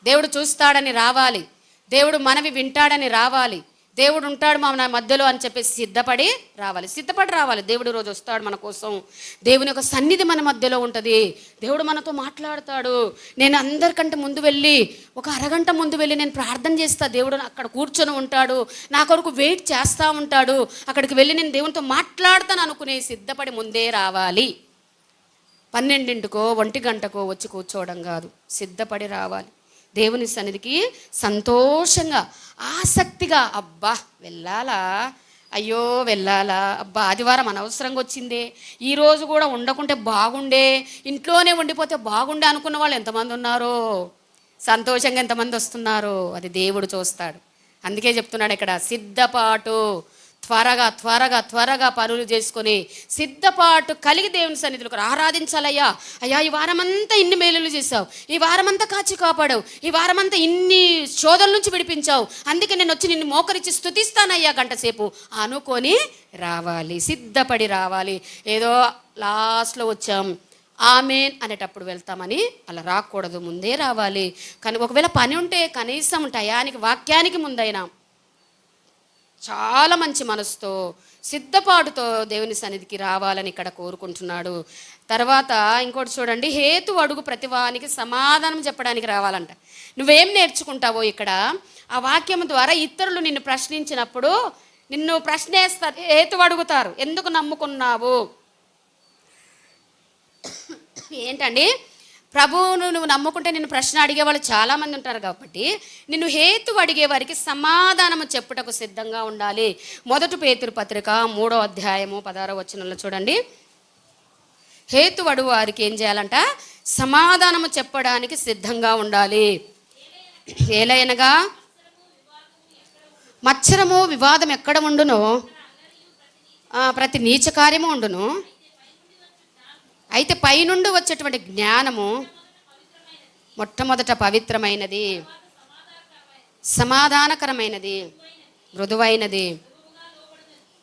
దేవుడు చూస్తాడని రావాలి, దేవుడు మనవి వింటాడని రావాలి, దేవుడు ఉంటాడు మన మధ్యలో అని చెప్పేసి సిద్ధపడి రావాలి. దేవుడు రోజు వస్తాడు మన కోసం. దేవుని యొక్క సన్నిధి మన మధ్యలో ఉంటుంది. దేవుడు మనతో మాట్లాడతాడు. నేను అందరికంటే ముందు వెళ్ళి, ఒక అరగంట ముందు వెళ్ళి నేను ప్రార్థన చేస్తా, దేవుడు అక్కడ కూర్చొని ఉంటాడు, నా కొరకు వెయిట్ చేస్తూ ఉంటాడు, అక్కడికి వెళ్ళి నేను దేవునితో మాట్లాడతాను అనుకునే సిద్ధపడి ముందే రావాలి. 12కో 1 వచ్చి కూర్చోవడం కాదు, సిద్ధపడి రావాలి. దేవుని సన్నిధికి సంతోషంగా, ఆసక్తిగా, అబ్బా వెళ్ళాలా, అయ్యో వెళ్ళాలా, అబ్బా ఆదివారం అనవసరంగా వచ్చిందే, ఈరోజు కూడా ఉండకుంటే బాగుండే, ఇంట్లోనే ఉండిపోతే బాగుండే అనుకున్న వాళ్ళు ఎంతమంది ఉన్నారో, సంతోషంగా ఎంతమంది వస్తున్నారో అది దేవుడు చూస్తాడు. అందుకే చెప్తున్నాడు ఇక్కడ, సిద్ధపాటు, త్వరగా పనులు చేసుకొని సిద్ధపాటు కలిగి దేవుని సన్నిధిలో ఆరాధించాలయ్యా. అయ్యా, ఈ వారమంతా ఇన్ని మేలులు చేసావు, ఈ వారమంతా కాచి కాపాడావు, ఈ వారమంతా ఇన్ని శోధల నుంచి విడిపించావు, అందుకే నేను వచ్చి నిన్ను మోకరించి స్తుతిస్తానయ్యా గంట సేపు అనుకొని రావాలి, సిద్ధపడి రావాలి. ఏదో లాస్ట్లో వచ్చాం ఆమేన్ అనేటప్పుడు వెళ్తామని అలా రాకూడదు, ముందే రావాలి. కానీ ఒకవేళ పని ఉంటే కనీసం టయానికి, వాక్యానికి ముందైనా చాలా మంచి మనసుతో, సిద్ధపాటుతో దేవుని సన్నిధికి రావాలని ఇక్కడ కోరుకుంటున్నాడు. తర్వాత ఇంకోటి చూడండి, హేతు అడుగు ప్రతివానికి సమాధానం చెప్పడానికి రావాలంట. నువ్వేం నేర్చుకుంటావో ఇక్కడ ఆ వాక్యం ద్వారా ఇతరులు నిన్ను ప్రశ్నించినప్పుడు నిన్ను ప్రశ్నేస్తారు, హేతు అడుగుతారు, ఎందుకు నమ్ముకున్నావు ఏంటండి. ప్రభువును నువ్వు నమ్ముకుంటే నిన్ను ప్రశ్న అడిగేవాళ్ళు చాలామంది ఉంటారు, కాబట్టి నిన్ను హేతు అడిగే వారికి సమాధానము చెప్పుటకు సిద్ధంగా ఉండాలి. 1 పేతురు పత్రిక 3:16 చూడండి. హేతు అడుగు వారికి ఏం చేయాలంట? సమాధానము చెప్పడానికి సిద్ధంగా ఉండాలి. ఏలైనగా మత్సరము వివాదం ఎక్కడ ఉండునో ప్రతి నీచ కార్యము ఉండును, అయితే పైనుండి వచ్చేటువంటి జ్ఞానము మొట్టమొదట పవిత్రమైనది, సమాధానకరమైనది, మృదువైనది,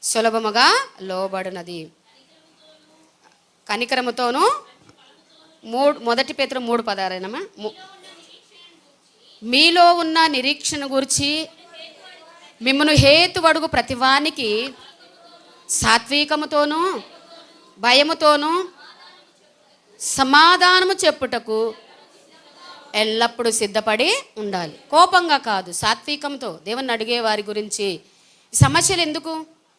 సులభముగా లోబడినది. కనికరముతోనూ మొదటి పేతురు 3:16 మీలో ఉన్న నిరీక్షణ గురించి మిమ్మను హేతువడుగు ప్రతివానికి సాత్వికముతోనూ భయముతోనూ సమాధానము చెప్పుటకు ఎల్లప్పుడూ సిద్ధపడి ఉండాలి. కోపంగా కాదు, సాత్వికంతో దేవుని అడిగే వారి గురించి. సమస్యలు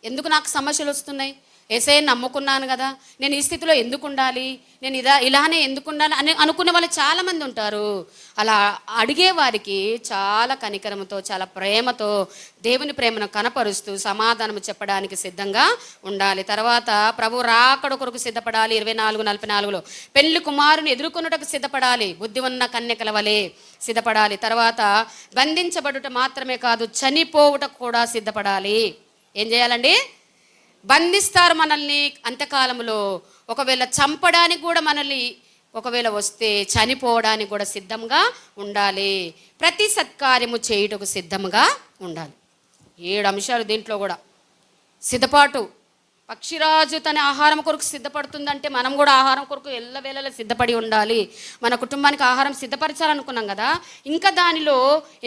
ఎందుకు నాకు సమస్యలు వస్తున్నాయి? యేసయ్యని నమ్ముకున్నాను కదా, నేను ఈ స్థితిలో ఎందుకు ఉండాలి, నేను ఇలానే ఎందుకు ఉండాలి అని అనుకునే వాళ్ళు చాలామంది ఉంటారు. అలా అడిగే వారికి చాలా కనికరంతో, చాలా ప్రేమతో దేవుని ప్రేమను కనపరుస్తూ సమాధానం చెప్పడానికి సిద్ధంగా ఉండాలి. తర్వాత ప్రభు రాకడ కొరకు సిద్ధపడాలి. 24:44 పెళ్లి కుమారుని ఎదుర్కొనుటకు సిద్ధపడాలి. బుద్ధి ఉన్న కన్యకల వలె సిద్ధపడాలి. తర్వాత బంధించబడుట మాత్రమే కాదు, చనిపోవుటకు కూడా సిద్ధపడాలి. ఏం చేయాలండి? బంధిస్తారు మనల్ని అంత్యకాలంలో. ఒకవేళ చంపడానికి కూడా మనల్ని ఒకవేళ వస్తే చనిపోవడానికి కూడా సిద్ధంగా ఉండాలి. ప్రతి సత్కార్యము చేయుటకు సిద్ధంగా ఉండాలి. 7 అంశాలు దీంట్లో కూడా. సిద్ధపాటు. పక్షిరాజు తన ఆహారం కొరకు సిద్ధపడుతుందంటే మనం కూడా ఆహారం కొరకు ఎల్లవేళలా సిద్ధపడి ఉండాలి. మన కుటుంబానికి ఆహారం సిద్ధపరచాలనుకున్నాం కదా, ఇంకా దానిలో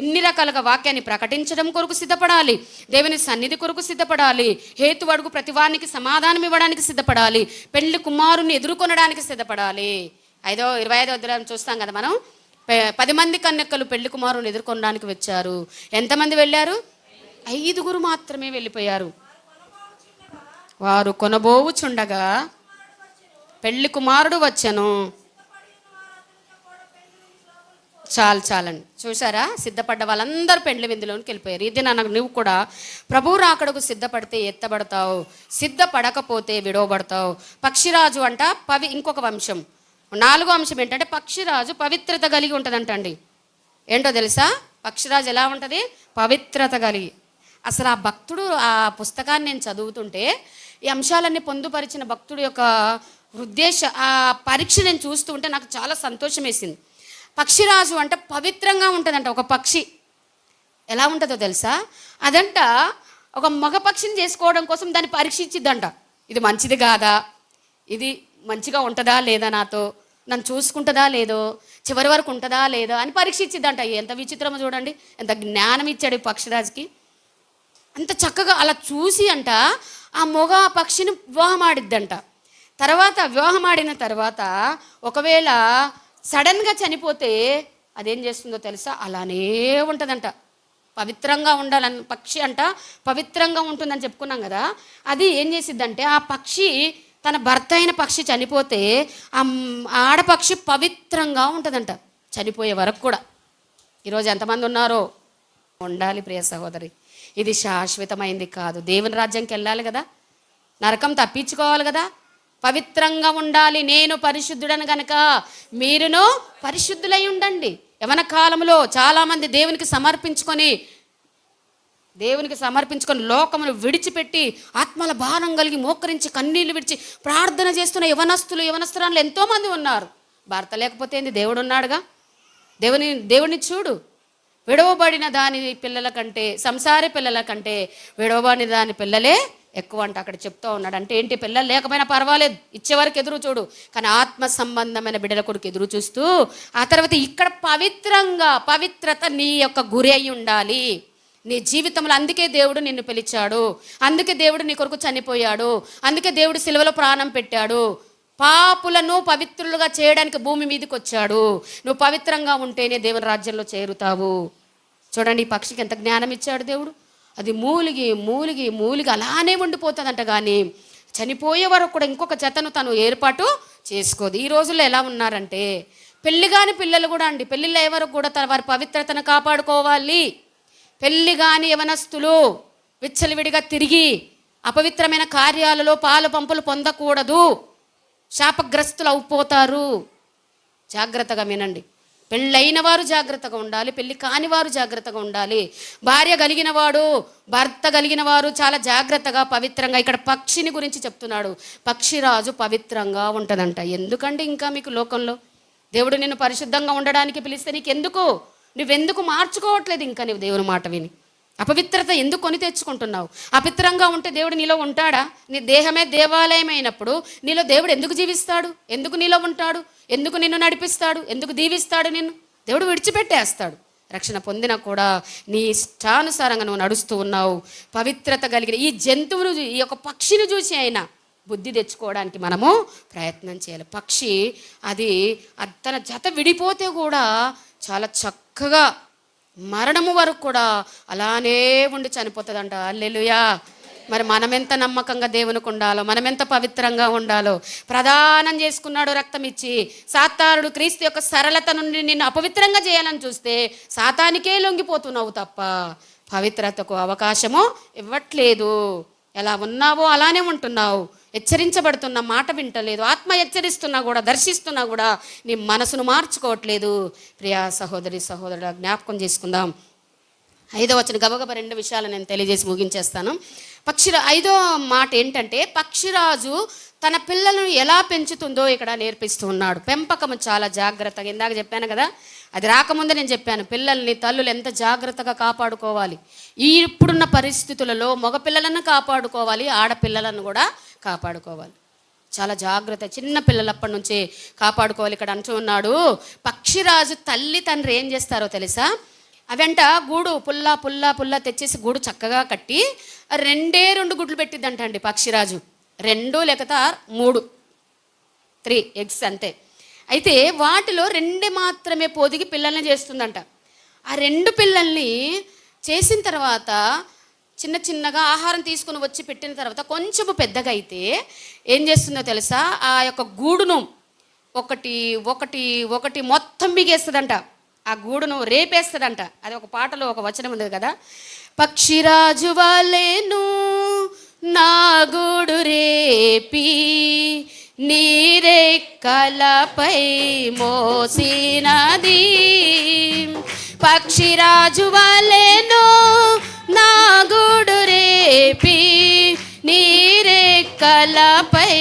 ఎన్ని రకాలుగా వాక్యాన్ని ప్రకటించడం కొరకు సిద్ధపడాలి, దేవుని సన్నిధి కొరకు సిద్ధపడాలి, హేతువడుగు ప్రతివానికి సమాధానం ఇవ్వడానికి సిద్ధపడాలి, పెళ్లి కుమారుని ఎదుర్కొనడానికి సిద్ధపడాలి. 25వ అధ్యాయం చూస్తాం కదా మనం. 10 మంది కన్యకలు పెళ్లి కుమారుని ఎదుర్కొనడానికి వచ్చారు. ఎంతమంది వెళ్ళారు? 5 మాత్రమే వెళ్ళిపోయారు. వారు కొనబోవుచుండగా పెళ్లి కుమారుడు వచ్చెను. చాలండి. చూసారా? సిద్ధపడ్డ వాళ్ళందరూ పెండ్లి విందులోనికి వెళ్ళిపోయారు. ఇది నువ్వు కూడా ప్రభువు రాకడకు సిద్ధపడితే ఎత్తబడతావు, సిద్ధపడకపోతే విడవబడతావు. పక్షిరాజు అంట ఇంకొక అంశం, 4వ అంశం ఏంటంటే పక్షిరాజు పవిత్రత కలిగి ఉంటుందంటండి. ఏంటో తెలుసా? పక్షిరాజు ఎలా ఉంటుంది? పవిత్రత కలిగి. అసలు ఆ భక్తుడు ఆ పుస్తకాన్ని నేను చదువుతుంటే ఈ అంశాలన్నీ పొందుపరిచిన భక్తుడి యొక్క ఆ పరీక్ష నేను చూస్తూ ఉంటే నాకు చాలా సంతోషం వేసింది. పక్షిరాజు అంటే పవిత్రంగా ఉంటుందంట. ఒక పక్షి ఎలా ఉంటుందో తెలుసా? అదంట ఒక మగ పక్షిని చేసుకోవడం కోసం దాన్ని పరీక్షించిద్దంట. ఇది మంచిది కాదా, ఇది మంచిగా ఉంటుందా లేదా, నన్ను చూసుకుంటుందా లేదో, చివరి వరకు ఉంటుందా లేదా అని పరీక్షించిద్దంట. ఎంత విచిత్రమో చూడండి, ఎంత జ్ఞానం ఇచ్చాడు పక్షిరాజుకి. అంత చక్కగా అలా చూసి అంట ఆ మగ పక్షిని వివాహం ఆడిద్దంట. వివాహం ఆడిన తర్వాత ఒకవేళ సడన్గా చనిపోతే అదేం చేస్తుందో తెలుసా? అలానే ఉంటుందంట. పవిత్రంగా ఉండాలని పక్షి అంట పవిత్రంగా ఉంటుందని చెప్పుకున్నాం కదా. అది ఏం చేసిద్దంటే ఆ పక్షి తన భర్త అయిన పక్షి చనిపోతే ఆ ఆడపక్షి పవిత్రంగా ఉంటుందంట చనిపోయే వరకు కూడా. ఈరోజు ఎంతమంది ఉన్నారో ఉండాలి ప్రియ సహోదరి. ఇది శాశ్వతమైంది కాదు. దేవుని రాజ్యంకి వెళ్ళాలి కదా, నరకం తప్పించుకోవాలి కదా, పవిత్రంగా ఉండాలి. నేను పరిశుద్ధుడను గనక మీరును పరిశుద్ధులై ఉండండి. యవన కాలంలో చాలామంది దేవునికి సమర్పించుకొని లోకమును విడిచిపెట్టి ఆత్మల భారం కలిగి మోకరించి కన్నీళ్లు విడిచి ప్రార్థన చేస్తున్న యవనస్తురాలు ఎంతోమంది ఉన్నారు. భర్త లేకపోతే ఏంది? దేవుడు ఉన్నాడుగా. దేవుని చూడు. విడవబడిన దాని పిల్లల కంటే, సంసారి పిల్లల కంటే విడవబడిన దాని పిల్లలే ఎక్కువ అంట అక్కడ చెప్తూ ఉన్నాడు. అంటే ఏంటి? పిల్లలు లేకపోయినా పర్వాలేదు, ఇచ్చేవరకు ఎదురు చూడు, కానీ ఆత్మ సంబంధమైన బిడ్డల కొరకు ఎదురు చూస్తూ ఆ తర్వాత ఇక్కడ పవిత్రత నీ యొక్క గురి అయి ఉండాలి నీ జీవితంలో. అందుకే దేవుడు నిన్ను పిలిచాడు, అందుకే దేవుడు నీ కొరకు చనిపోయాడు, అందుకే దేవుడు సిలువలో ప్రాణం పెట్టాడు. పాపులను పవిత్రులుగా చేయడానికి భూమి మీదకి వచ్చాడు. నువ్వు పవిత్రంగా ఉంటేనే దేవుని రాజ్యంలో చేరుతావు. చూడండి, ఈ పక్షికి ఎంత జ్ఞానం ఇచ్చాడు దేవుడు. అది మూలిగి అలానే ఉండిపోతుందంట, కానీ చనిపోయే వరకు కూడా ఇంకొక జతను తను ఏర్పాటు చేసుకోదు. ఈ రోజుల్లో ఎలా ఉన్నారంటే పెళ్లి కాని పిల్లలు కూడా అండి, పెళ్ళిళ్ళు అయ్యే వరకు కూడా వారి పవిత్రతను కాపాడుకోవాలి. పెళ్లి కాని యవనస్తులు విచ్చలవిడిగా తిరిగి అపవిత్రమైన కార్యాలలో పాలు పంపులు పొందకూడదు, శాపగ్రస్తులు అయిపోతారు. జాగ్రత్తగా వినండి. పెళ్ళైన వారు జాగ్రత్తగా ఉండాలి, పెళ్ళి కాని వారు జాగ్రత్తగా ఉండాలి. భార్య కలిగిన వాడు, భర్త కలిగిన వారు చాలా జాగ్రత్తగా పవిత్రంగా. ఇక్కడ పక్షిని గురించి చెప్తున్నాడు. పక్షిరాజు పవిత్రంగా ఉంటుందంట. ఎందుకంటే ఇంకా మీకు లోకంలో దేవుడు నిన్ను పరిశుద్ధంగా ఉండడానికి పిలిస్తే నీకెందుకు? నువ్వెందుకు మార్చుకోవట్లేదు ఇంకా నువ్వు దేవుని మాట విని? అపవిత్రత ఎందుకు కొని తెచ్చుకుంటున్నావు? అపవిత్రంగా ఉంటే దేవుడు నీలో ఉంటాడా? నీ దేహమే దేవాలయం అయినప్పుడు నీలో దేవుడు ఎందుకు జీవిస్తాడు? ఎందుకు నీలో ఉంటాడు? ఎందుకు నిన్ను నడిపిస్తాడు? ఎందుకు దీవిస్తాడు? నిన్ను దేవుడు విడిచిపెట్టేస్తాడు. రక్షణ పొందినా కూడా నీ ఇష్టానుసారంగా నువ్వు నడుస్తూ ఉన్నావు. పవిత్రత కలిగిన ఈ జంతువును, ఈ యొక్క పక్షిని చూసి అయినా బుద్ధి తెచ్చుకోవడానికి మనము ప్రయత్నం చేయాలి. పక్షి అది తన జత విడిపోతే కూడా చాలా చక్కగా మరణము వరకు కూడా అలానే ఉండి చనిపోతుందంట. హల్లెలూయా. మరి మనమెంత నమ్మకంగా దేవునికి ఉండాలో, మనమెంత పవిత్రంగా ఉండాలో. ప్రదానం చేసుకున్నాడు రక్తం ఇచ్చి. సాతానుడు క్రీస్తు యొక్క సరళత నుండి నిన్ను అపవిత్రంగా చేయాలని చూస్తే సాతానికే లొంగిపోతున్నావు తప్ప పవిత్రతకు అవకాశము ఇవ్వట్లేదు. ఎలా ఉన్నావో అలానే ఉంటున్నావు. హెచ్చరించబడుతున్న మాట వింటలేదు. ఆత్మ హెచ్చరిస్తున్నా కూడా, దర్శిస్తున్నా కూడా నీ మనసును మార్చుకోవట్లేదు. ప్రియా సహోదరి సహోదరుడు, జ్ఞాపకం చేసుకుందాం. 5వ వచనం గబగబ 2 విషయాలు నేను తెలియజేసి ముగించేస్తాను. ఐదో మాట ఏంటంటే, పక్షిరాజు తన పిల్లలను ఎలా పెంచుతుందో ఇక్కడ నేర్పిస్తూ ఉన్నాడు. పెంపకము చాలా జాగ్రత్తగా, ఇందాక చెప్పాను కదా, అది రాకముందే నేను చెప్పాను, పిల్లల్ని తల్లులు ఎంత జాగ్రత్తగా కాపాడుకోవాలి. ఇప్పుడున్న పరిస్థితులలో మగపిల్లలను కాపాడుకోవాలి, ఆడపిల్లలను కూడా కాపాడుకోవాలి. చాలా జాగ్రత్త, చిన్న పిల్లలప్పటి నుంచే కాపాడుకోవాలి. ఇక్కడ అంటూ ఉన్నాడు, పక్షిరాజు తల్లి తండ్రి ఏం చేస్తారో తెలుసా? అవంట గూడు పుల్లా పుల్లా పుల్లా తెచ్చేసి గూడు చక్కగా కట్టి 2 గుడ్లు పెట్టిద్దంట అండి పక్షిరాజు. 2 లేకపోతే 3 ఎగ్స్ అంతే. అయితే వాటిలో 2 మాత్రమే పొదిగి పిల్లల్ని చేస్తుందంట. ఆ 2 పిల్లల్ని చేసిన తర్వాత చిన్న చిన్నగా ఆహారం తీసుకుని వచ్చి పెట్టిన తర్వాత కొంచెము పెద్దగా అయితే ఏం చేస్తుందో తెలుసా? ఆ యొక్క గూడును ఒకటి ఒకటి ఒకటి మొత్తం బిగేస్తుందంట. ఆ గూడును రేపేస్తుందంట. అది ఒక పాటలో ఒక వచనం ఉంది కదా, పక్షిరాజు వాలేను నా గూడు రేపి నీరెక్కలపై మోసినది. పక్షిరాజు వాలేను నా గూడు రేపి నీరెక్కలపై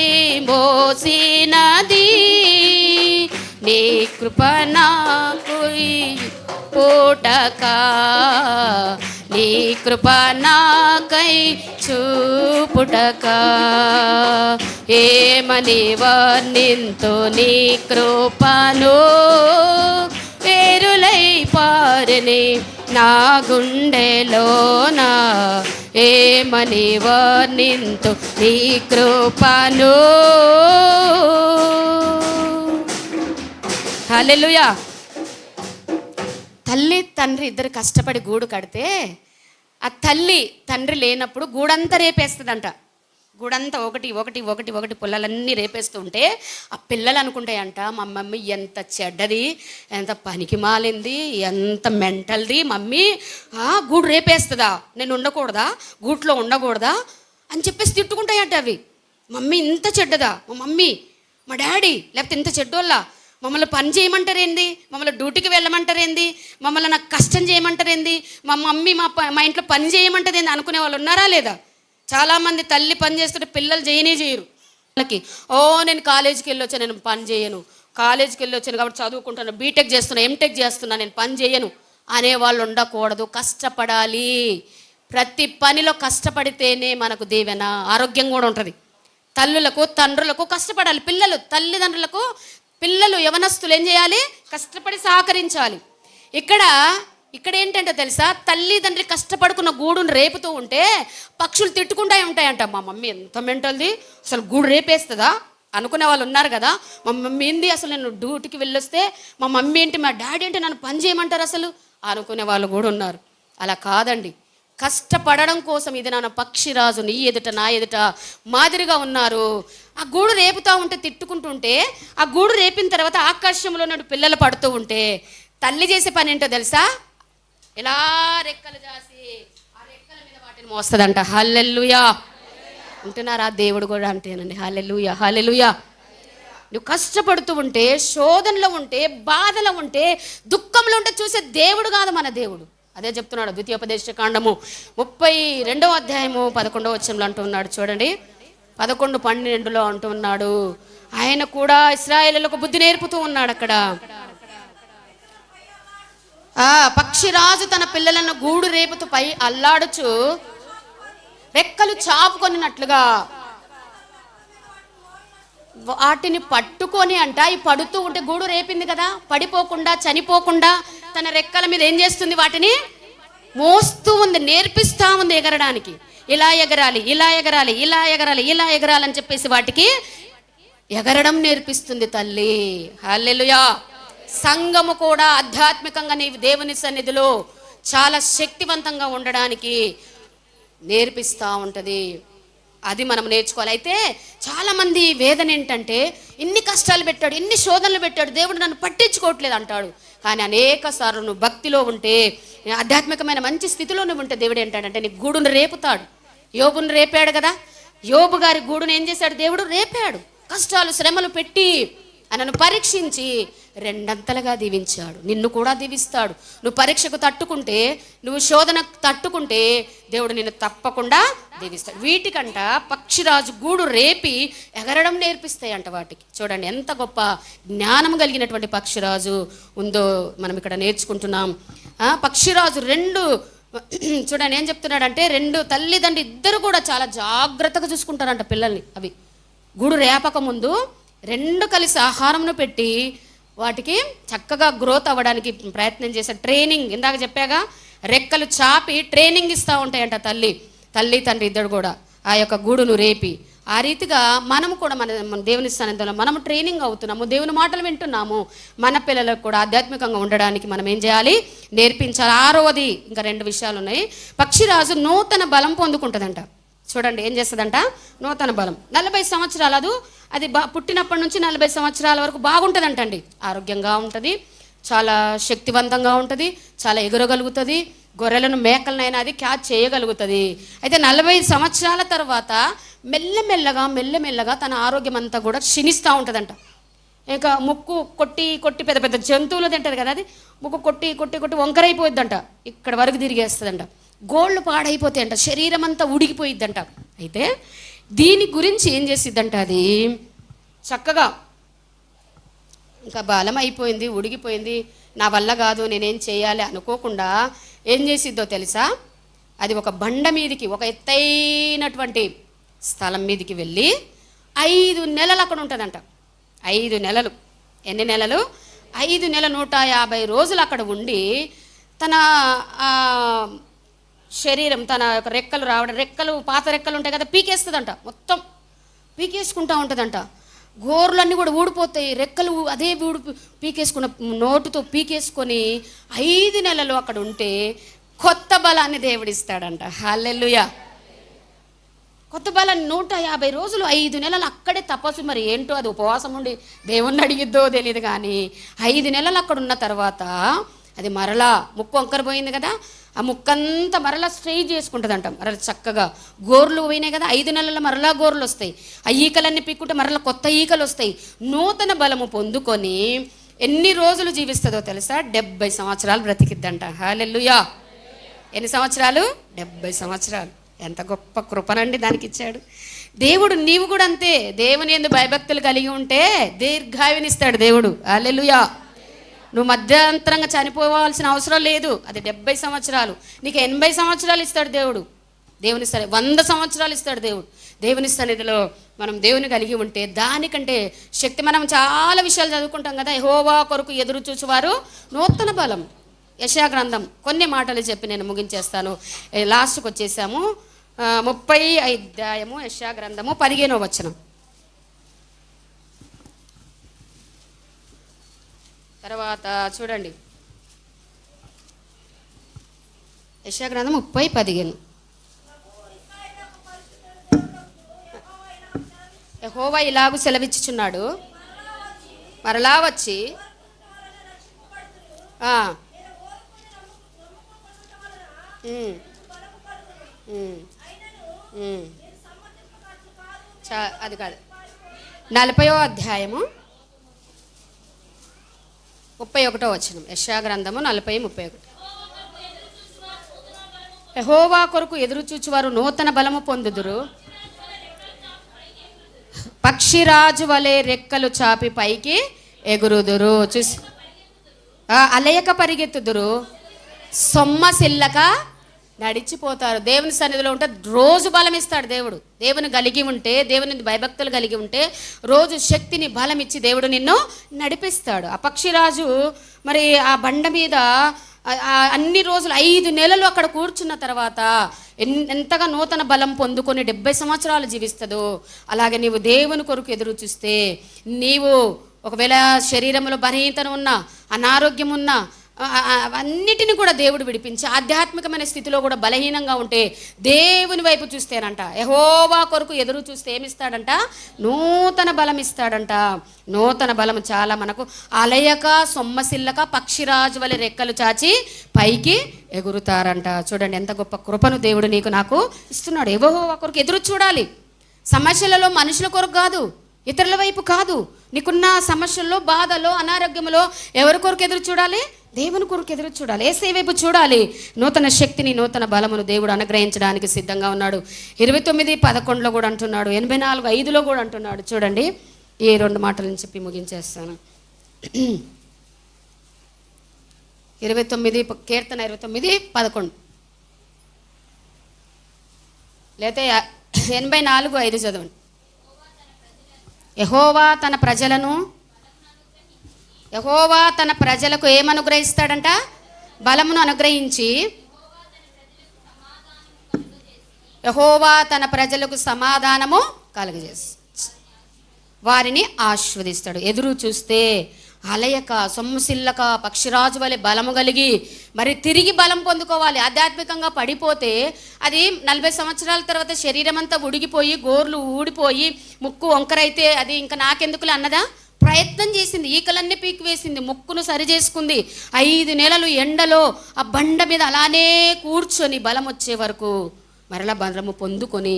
మోసినది. నీ కృప నాకు పూటక, నీ కృప నాకై చూపుటక, ఏమని వర్ణింతు నీ కృపను. పేరులై పారని నా గుండెలోన, ఏమని వర్ణింతు నీ కృపను. హల్లెలూయా. తల్లి తండ్రి ఇద్దరు కష్టపడి గూడు కడితే ఆ తల్లి తండ్రి లేనప్పుడు గూడంతా రేపేస్తుందంట. గూడంతా ఒకటి ఒకటి ఒకటి ఒకటి పుల్లలన్నీ రేపేస్తూ ఉంటే ఆ పిల్లలు అనుకుంటాయంట, మా మమ్మీ ఎంత చెడ్డది, ఎంత పనికి మాలింది, ఎంత మెంటల్ది మమ్మీ, గూడు రేపేస్తుందా, నేను ఉండకూడదా, గూట్లో ఉండకూడదా అని చెప్పేసి తిట్టుకుంటాయంట అవి. మమ్మీ ఇంత చెడ్డదా, మా మమ్మీ మా డాడీ లేకపోతే ఇంత చెడ్డోళ్ళ, మమ్మల్ని పని చేయమంటారేంది, మమ్మల్ని డ్యూటీకి వెళ్ళమంటారేంది, మమ్మల్ని నాకు కష్టం చేయమంటారేంది, మా మమ్మీ మా ఇంట్లో పని చేయమంటారు ఏంది అనుకునే వాళ్ళు ఉన్నారా లేదా? చాలామంది తల్లి పని చేస్తుంటే పిల్లలు చేయరు. వాళ్ళకి నేను కాలేజీకి వెళ్ళొచ్చాను, నేను పని చేయను, కాలేజీకి వెళ్ళొచ్చాను కాబట్టి చదువుకుంటాను, బీటెక్ చేస్తున్నా, ఎంటెక్ చేస్తున్నా, నేను పని చేయను అనేవాళ్ళు ఉండకూడదు. కష్టపడాలి. ప్రతి పనిలో కష్టపడితేనే మనకు దీవెన, ఆరోగ్యం కూడా ఉంటుంది. తల్లులకు తండ్రులకు కష్టపడాలి. తల్లిదండ్రులకు పిల్లలు యవనస్తులు ఏం చేయాలి? కష్టపడి సహకరించాలి. ఇక్కడ ఏంటంటే తెలుసా, తల్లిదండ్రి కష్టపడుకున్న గూడును రేపుతూ ఉంటే పక్షులు తిట్టుకుంటూ ఉంటాయంట. మా మమ్మీ ఎంత మెంటల్ది, అసలు గూడు రేపేస్తుందా అనుకునే వాళ్ళు ఉన్నారు కదా. మా మమ్మీ ఏంది, అసలు నేను డ్యూటీకి వెళ్ళొస్తే మా మమ్మీ ఏంటి, మా డాడీ ఏంటి నన్ను పని చేయమంటారు అసలు అనుకునే వాళ్ళు కూడా ఉన్నారు. అలా కాదండి, కష్టపడడం కోసం ఇది నా పక్షిరాజు నీ ఎదుట నా ఎదుట మాదిరిగా ఉన్నారు. ఆ గూడు రేపుతూ ఉంటే తిట్టుకుంటుంటే, ఆ గూడు రేపిన తర్వాత ఆకాశంలో నుండి పిల్లలు పడుతూ ఉంటే తల్లి చేసే పని ఏంటో తెలుసా? ఇలా రెక్కలు జాసి ఆ రెక్కల మీద వాటిని మోస్తుందంట. హల్లెలూయా ఉంటున్నారా? దేవుడు కూడా అంటేనండి. హల్లెలూయా హల్లెలూయా. నువ్వు కష్టపడుతూ ఉంటే, శోధనలో ఉంటే, బాధలో ఉంటే, దుఃఖంలో ఉంటే చూసే దేవుడు కాదు మన దేవుడు. అదే చెప్తున్నాడు ద్వితీయోపదేశకాండము 32వ అధ్యాయము 11వ వచనంలో అంటూ ఉన్నాడు. చూడండి, 11:12 అంటూ ఉన్నాడు. ఆయన కూడా ఇశ్రాయేలులకు బుద్ధి నేర్పుతూ ఉన్నాడు అక్కడ. పక్షిరాజు తన పిల్లలను గూడు రేపుతూ పై అల్లాడుచు రెక్కలు చాపుకొనినట్లుగా వాటిని పట్టుకొని అంట ఈ పడుతూ ఉంటే గూడు రేపింది కదా, పడిపోకుండా చనిపోకుండా తన రెక్కల మీద ఏం చేస్తుంది, వాటిని మోస్తూ ఉంది, నేర్పిస్తూ ఉంది ఎగరడానికి. ఇలా ఎగరాలి, ఇలా ఎగరాలి, ఇలా ఎగరాలి, ఇలా ఎగరాలి అని చెప్పేసి వాటికి ఎగరడం నేర్పిస్తుంది తల్లి. హల్లెలూయా. సంఘము కూడా ఆధ్యాత్మికంగా నీవు దేవుని సన్నిధిలో చాలా శక్తివంతంగా ఉండడానికి నేర్పిస్తూ ఉంటుంది. అది మనం నేర్చుకోవాలి. అయితే చాలామంది వేదన ఏంటంటే, ఇన్ని కష్టాలు పెట్టాడు, ఇన్ని శోధనలు పెట్టాడు, దేవుడు నన్ను పట్టించుకోవట్లేదు అంటాడు. కానీ అనేక సార్లు నువ్వు భక్తిలో ఉంటే, ఆధ్యాత్మికమైన మంచి స్థితిలో నువ్వు ఉంటే దేవుడు ఏంటాడంటే నీ గూడును రేపుతాడు. యోబును రేపాడు కదా, యోబు గారి గూడును ఏం చేశాడు, దేవుడు రేపాడు. కష్టాలు శ్రమలు పెట్టి ఆయనను పరీక్షించి రెండంతలుగా దీవించాడు. నిన్ను కూడా దీవిస్తాడు. నువ్వు పరీక్షకు తట్టుకుంటే, నువ్వు శోధనకు తట్టుకుంటే దేవుడు నిన్ను తప్పకుండా దీవిస్తాడు. వీటికంట పక్షిరాజు గూడు రేపి ఎగరడం నేర్పిస్తాయంట వాటికి. చూడండి ఎంత గొప్ప జ్ఞానం కలిగినటువంటి పక్షిరాజు ఉందో మనం ఇక్కడ నేర్చుకుంటున్నాం. పక్షిరాజు చూడండి ఏం చెప్తున్నాడంటే, రెండు తల్లిదండ్రులు ఇద్దరు కూడా చాలా జాగ్రత్తగా చూసుకుంటారంట పిల్లల్ని. అవి గూడు రేపక ముందు రెండు కలిసి ఆహారంను పెట్టి వాటికి చక్కగా గ్రోత్ అవ్వడానికి ప్రయత్నం చేసే ట్రైనింగ్, ఇందాక చెప్పాగా రెక్కలు చాపి ట్రైనింగ్ ఇస్తూ ఉంటాయంట తల్లి తండ్రి ఇద్దరు కూడా ఆ యొక్క గూడును రేపి. ఆ రీతిగా మనము కూడా మన దేవుని సన్నిధిలో మనము ట్రైనింగ్ అవుతున్నాము, దేవుని మాటలు వింటున్నాము. మన పిల్లలకు కూడా ఆధ్యాత్మికంగా ఉండడానికి మనం ఏం చేయాలి, నేర్పించాలి. ఆరవది ఇంకా రెండు విషయాలు ఉన్నాయి. పక్షిరాజు నూతన బలం పొందుకుంటుందంట. చూడండి ఏం చేస్తుందంట, నూతన బలం. 40 సంవత్సరాలు అది పుట్టినప్పటి నుంచి 40 సంవత్సరాల వరకు బాగుంటుందంటండి. ఆరోగ్యంగా ఉంటుంది, చాలా శక్తివంతంగా ఉంటుంది, చాలా ఎగురగలుగుతుంది, గొర్రెలను మేకలనైనా అది క్యాచ్ చేయగలుగుతుంది. అయితే 40 సంవత్సరాల తర్వాత మెల్లమెల్లగా తన ఆరోగ్యం అంతా కూడా క్షీణిస్తూ ఉంటుందంట. ఇంకా ముక్కు కొట్టి పెద్ద పెద్ద జంతువులు తింటుంది కదా, అది ముక్కు కొట్టి వంకరైపోయిద్దంట, ఇక్కడ వరకు తిరిగేస్తుందంట. గోళ్ళు పాడైపోతాయంట, శరీరం అంతా ఉడికిపోయిద్దంట. అయితే దీని గురించి ఏం చేసిద్దంట, అది చక్కగా ఇంకా బలం అయిపోయింది, ఉడిగిపోయింది, నా వల్ల కాదు, నేనేం చేయాలి అనుకోకుండా ఏం చేసిద్దో తెలుసా, అది ఒక బండ మీదికి, ఒక ఎత్తైనటువంటి స్థలం మీదికి వెళ్ళి 5 నెలలు అక్కడ ఉంటుందంట. 5 నెలలు. ఎన్ని నెలలు? 5 నెలలు, 150 రోజులు అక్కడ ఉండి తన శరీరం, తన యొక్క రెక్కలు పాత రెక్కలు ఉంటాయి కదా, పీకేస్తుందంట. మొత్తం పీకేసుకుంటూ ఉంటుందంట. గోర్లన్నీ కూడా ఊడిపోతాయి, రెక్కలు అదే పీకేసుకున్న నోటుతో పీకేసుకొని 5 నెలలు అక్కడ ఉంటే కొత్త బలాన్ని దేవుడిస్తాడంట. హల్లెలూయా. కొత్త బలాన్ని 150 రోజులు 5 నెలలు అక్కడే తపస్సు. మరి ఏంటో అది ఉపవాసం ఉండి దేవుణ్ణి అడిగిద్దో తెలియదు, కానీ 5 నెలలు అక్కడ ఉన్న తర్వాత అది మరలా ముక్కు వంకరపోయింది కదా, ఆ ముక్కంతా మరలా స్ట్రెయిట్ చేసుకుంటుందంట. మరలా చక్కగా గోర్లు పోయినాయి కదా, 5 నెలల మరలా గోర్లు వస్తాయి. ఆ ఈకలన్నీ పీక్కుంటే మరలా కొత్త ఈకలు వస్తాయి. నూతన బలము పొందుకొని ఎన్ని రోజులు జీవిస్తుందో తెలుసా, 70 సంవత్సరాలు బ్రతికిద్దంట. హల్లెలూయా. ఎన్ని సంవత్సరాలు? 70 సంవత్సరాలు. ఎంత గొప్ప కృపనండి దానికి ఇచ్చాడు దేవుడు. నీవు కూడా అంతే, దేవుని యందు భయభక్తులు కలిగి ఉంటే దీర్ఘాయునిస్తాడు దేవుడు. హల్లెలూయా. నువ్వు మధ్యంతరంగా చనిపోవాల్సిన అవసరం లేదు. అది 70 సంవత్సరాలు, నీకు 80 సంవత్సరాలు ఇస్తాడు దేవుడు. దేవుని 100 సంవత్సరాలు ఇస్తాడు దేవుడు. దేవుని సన్నిధిలో మనం దేవుని కలిగి ఉంటే దానికంటే శక్తి. మనం చాలా విషయాలు చదువుకుంటాం కదా, యెహోవా కొరకు ఎదురు చూచువారు నూతన బలం. యెషయా గ్రంథం కొన్ని మాటలు చెప్పి నేను ముగించేస్తాను. లాస్ట్కి వచ్చేసాము. 30వ అధ్యాయము యెషయా గ్రంథము 15వ వచనం. తర్వాత చూడండి, యెషయా గ్రంథం 30:15. యెహోవా ఇలాగు సెలవిచ్చుచున్నాడు, మరలా వచ్చి అది కాదు, 40వ అధ్యాయము 31వ వచనం. యెషయా గ్రంథము 40:31. యెహోవా కొరకు ఎదురు చూచువారు నూతన బలము పొందుదురు, పక్షిరాజు వలె రెక్కలు చాపి పైకి ఎగురుదురు. చూసి అలయక పరిగెత్తుదురు, సొమ్మసిల్లక నడిచిపోతారు. దేవుని సన్నిధిలో ఉంటే రోజు బలం ఇస్తాడు దేవుడు. దేవుని కలిగి ఉంటే, దేవుని భయభక్తులు కలిగి ఉంటే రోజు శక్తిని బలం ఇచ్చి దేవుడు నిన్ను నడిపిస్తాడు. ఆ పక్షిరాజు మరి ఆ బండ మీద అన్ని రోజులు 5 నెలలు అక్కడ కూర్చున్న తర్వాత ఎంతగా నూతన బలం పొందుకొని 70 సంవత్సరాలు జీవిస్తుందో, అలాగే నీవు దేవుని కొరకు ఎదురు చూస్తే, నీవు ఒకవేళ శరీరంలో బలహీనత ఉన్నా, అనారోగ్యం ఉన్నా, అన్నిటిని కూడా దేవుడు విడిపించి ఆధ్యాత్మికమైన స్థితిలో కూడా బలహీనంగా ఉంటే దేవుని వైపు చూస్తేనంట, యెహోవా కొరకు ఎదురు చూస్తే ఏమిస్తాడంట? నూతన బలం ఇస్తాడంట. నూతన బలం చాలా మనకు అలయక సొమ్మసిల్లక పక్షిరాజు వలె రెక్కలు చాచి పైకి ఎగురుతారంట. చూడండి ఎంత గొప్ప కృపను దేవుడు నీకు నాకు ఇస్తున్నాడు. యెహోవా కొరకు ఎదురు చూడాలి. సమస్యలలో మనుషుల కొరకు కాదు, ఇతరుల వైపు కాదు. నీకున్న సమస్యల్లో, బాధలో, అనారోగ్యంలో ఎవరి కొరకు ఎదురు చూడాలి? దేవుని కొరకు ఎదురు చూడాలి. యేసయ్య వైపు చూడాలి. నూతన శక్తిని, నూతన బలమును దేవుడు అనుగ్రహించడానికి సిద్ధంగా ఉన్నాడు. 29:11 కూడా అంటున్నాడు, 84:5 కూడా అంటున్నాడు. చూడండి, ఈ 2 మాటలను చెప్పి ముగించేస్తాను. 29 కీర్తన 29:11 లేతే 84:5 చదవండి. యెహోవా తన ప్రజలకు ఏమనుగ్రహిస్తాడంట? బలమును అనుగ్రహించి, యెహోవా తన ప్రజలకు సమాధానము కలుగజేసి వారిని ఆశీర్వదిస్తాడు. ఎదురు చూస్తే అలయక సొమ్మసిల్లక పక్షిరాజు వలె బలము కలిగి మరి తిరిగి బలం పొందుకోవాలి. ఆధ్యాత్మికంగా పడిపోతే అది 40 సంవత్సరాల తర్వాత శరీరం అంతా ఉడిగిపోయి, గోర్లు ఊడిపోయి, ముక్కు వంకరైతే అది ఇంకా నాకెందుకులే అన్నదా? ప్రయత్నం చేసింది, ఈకలన్నీ పీకి వేసింది, ముక్కును సరి చేసుకుంది. 5 నెలలు ఎండలో ఆ బండ మీద అలానే కూర్చొని బలం వచ్చే వరకు మరలా బలము పొందుకొని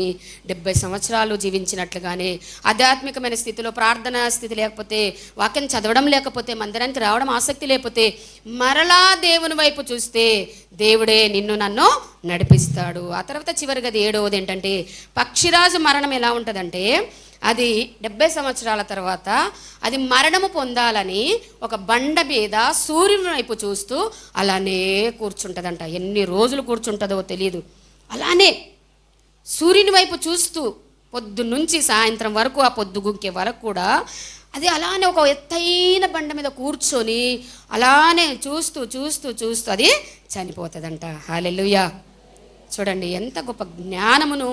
70 సంవత్సరాలు జీవించినట్లుగానే ఆధ్యాత్మికమైన స్థితిలో, ప్రార్థనా స్థితి లేకపోతే, వాక్యం చదవడం లేకపోతే, మందిరానికి రావడం ఆసక్తి లేకపోతే మరలా దేవుని వైపు చూస్తే దేవుడే నిన్ను నన్ను నడిపిస్తాడు. ఆ తర్వాత చివరిగా 7వది ఏంటంటే, పక్షిరాజు మరణం ఎలా ఉంటుందంటే, అది 70 సంవత్సరాల తర్వాత అది మరణము పొందాలని ఒక బండ మీద సూర్యుని వైపు చూస్తూ అలానే కూర్చుంటుందంట. ఎన్ని రోజులు కూర్చుంటుందో తెలియదు. అలానే సూర్యుని వైపు చూస్తూ పొద్దున్నుంచి సాయంత్రం వరకు, ఆ పొద్దు గుంకే వరకు కూడా అది అలానే ఒక ఎత్తైన బండ మీద కూర్చొని అలానే చూస్తూ చూస్తూ చూస్తూ అది చనిపోతుందంట. హల్లెలూయా. చూడండి ఎంత గొప్ప జ్ఞానమును,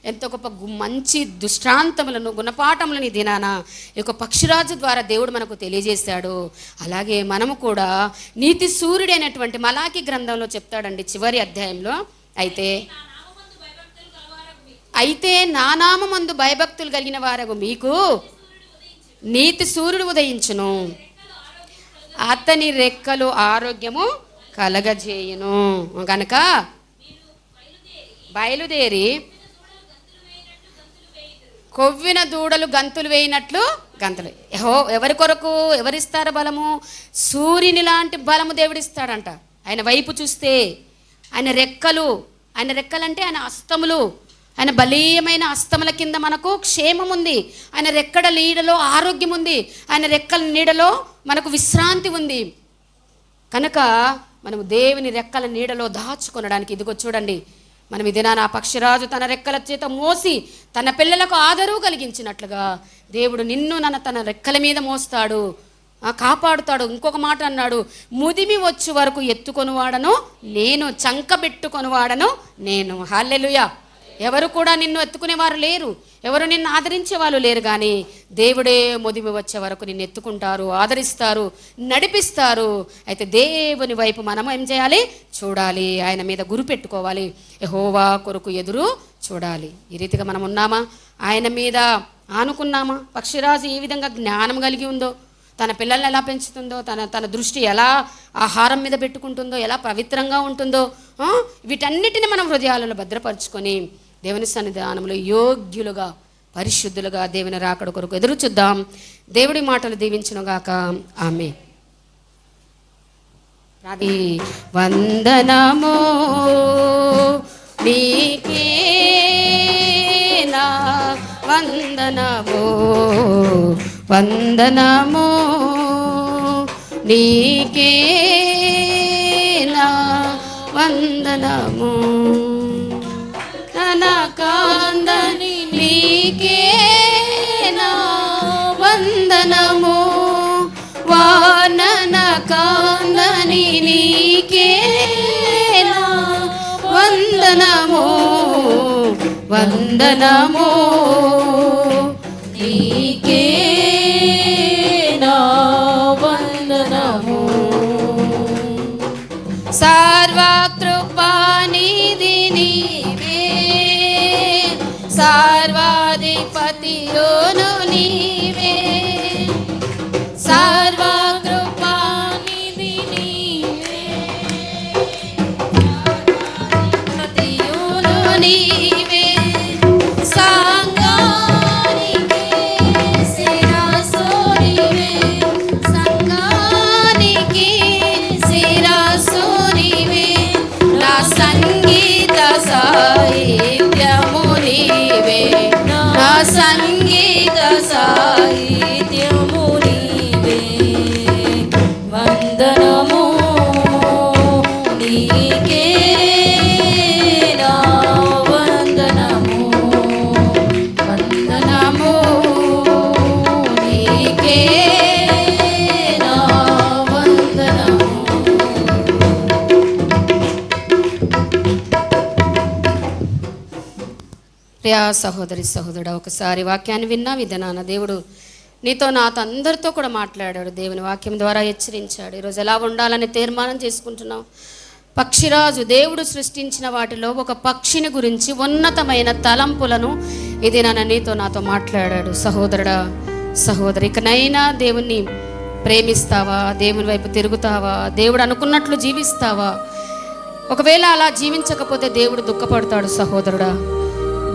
ఎంత గొప్ప మంచి దృష్టాంతములను, గుణపాఠములను దినాన ఈ యొక్క పక్షిరాజు ద్వారా దేవుడు మనకు తెలియజేశాడు. అలాగే మనము కూడా నీతి సూర్యుడైనటువంటి మలాకి గ్రంథంలో చెప్తాడండి చివరి అధ్యాయంలో, అయితే నా నామమందు భయభక్తులు కలిగిన వారగు మీకు నీతి సూర్యుడు ఉదయించును, అతని రెక్కలు ఆరోగ్యము కలగజేయును. కనుక బయలుదేరి కొవ్విన దూడలు గంతులు వేయినట్లు గంతులు. ఎవరి కొరకు ఎవరిస్తారు బలము? సూర్యుని లాంటి బలము దేవుడిస్తాడంట. ఆయన వైపు చూస్తే ఆయన రెక్కలంటే ఆయన హస్తములు, ఆయన బలీయమైన హస్తముల కింద మనకు క్షేమం ఉంది. ఆయన రెక్కల నీడలో ఆరోగ్యం ఉంది. ఆయన రెక్కల నీడలో మనకు విశ్రాంతి ఉంది. కనుక మనము దేవుని రెక్కల నీడలో దాచుకొనడానికి ఇదిగో చూడండి, మనం ఈ దినాన ఆ పక్షిరాజు తన రెక్కల చేత మోసి తన పిల్లలకు ఆదరవు కలిగించినట్లుగా దేవుడు నిన్ను తన రెక్కల మీద మోస్తాడు, కాపాడుతాడు. ఇంకొక మాట అన్నాడు, ముదిమి వచ్చే వరకు ఎత్తుకొనివాడను నేను, చంకబెట్టుకొనివాడను నేను. హల్లెలూయా. ఎవరు కూడా నిన్ను ఎత్తుకునేవారు లేరు, ఎవరు నిన్ను ఆదరించే వాళ్ళు లేరు. కానీ దేవుడే ముదిమి వచ్చే వరకు నిన్ను ఎత్తుకుంటారు, ఆదరిస్తారు, నడిపిస్తారు. అయితే దేవుని వైపు మనం ఏం చేయాలి? చూడాలి. ఆయన మీద గురి పెట్టుకోవాలి. యెహోవా కొరకు ఎదురు చూడాలి. ఈ రీతిగా మనం ఉన్నామా? ఆయన మీద ఆనుకున్నామా? పక్షిరాజు ఏ విధంగా జ్ఞానం కలిగి ఉందో, తన పిల్లల్ని ఎలా పెంచుతుందో, తన దృష్టి ఎలా ఆహారం మీద పెట్టుకుంటుందో, ఎలా పవిత్రంగా ఉంటుందో, వీటన్నిటిని మనం హృదయాలలో భద్రపరుచుకొని దేవుని సన్నిధానంలో యోగ్యులుగా, పరిశుద్ధులుగా దేవుని రాకడ కొరకు ఎదురు చూద్దాం. దేవుడి మాటలు దీవించునుగాక. ఆమేన్. వందనమో నీకే నా వందనమో, వందనమో నీకే నా వందనము. కాందని నీకే నా వందనము. వానన కాందని నీకే నా వందనము. వందనము నీకే నా వందనము. సర్వకృపానిధి నీవే, సర్వాధిపతియోను నీవే. సర్వకృపానిధి నీవే, సర్వాధిపతియోను నీవే. సంఘానికి శిరస్సు నీవే, సంఘానికి శిరస్సు నీవే. నా సంగీత సాహిత్యము నీవే, నా సంగీత సాహిత్యము నీవే. వందనము నీకే నా వందనము. వందనము నీకే నా వందనము. ప్రియా సహోదరి సహోదరుడు, ఒకసారి వాక్యాన్ని విన్నా విధానాన దేవుడు నీతో నాతో అందరితో కూడా మాట్లాడాడు. దేవుని వాక్యం ద్వారా హెచ్చరించాడు. ఈరోజు ఎలా ఉండాలని తీర్మానం చేసుకుంటున్నాం. పక్షిరాజు దేవుడు సృష్టించిన వాటిలో ఒక పక్షిని గురించి ఉన్నతమైన తలంపులను ఇది నాన్న నీతో నాతో మాట్లాడాడు. సహోదరుడా సహోదరి, ఇకనైనా దేవుణ్ణి ప్రేమిస్తావా? దేవుని వైపు తిరుగుతావా? దేవుడు అనుకున్నట్లు జీవిస్తావా? ఒకవేళ అలా జీవించకపోతే దేవుడు దుఃఖపడతాడు. సహోదరుడా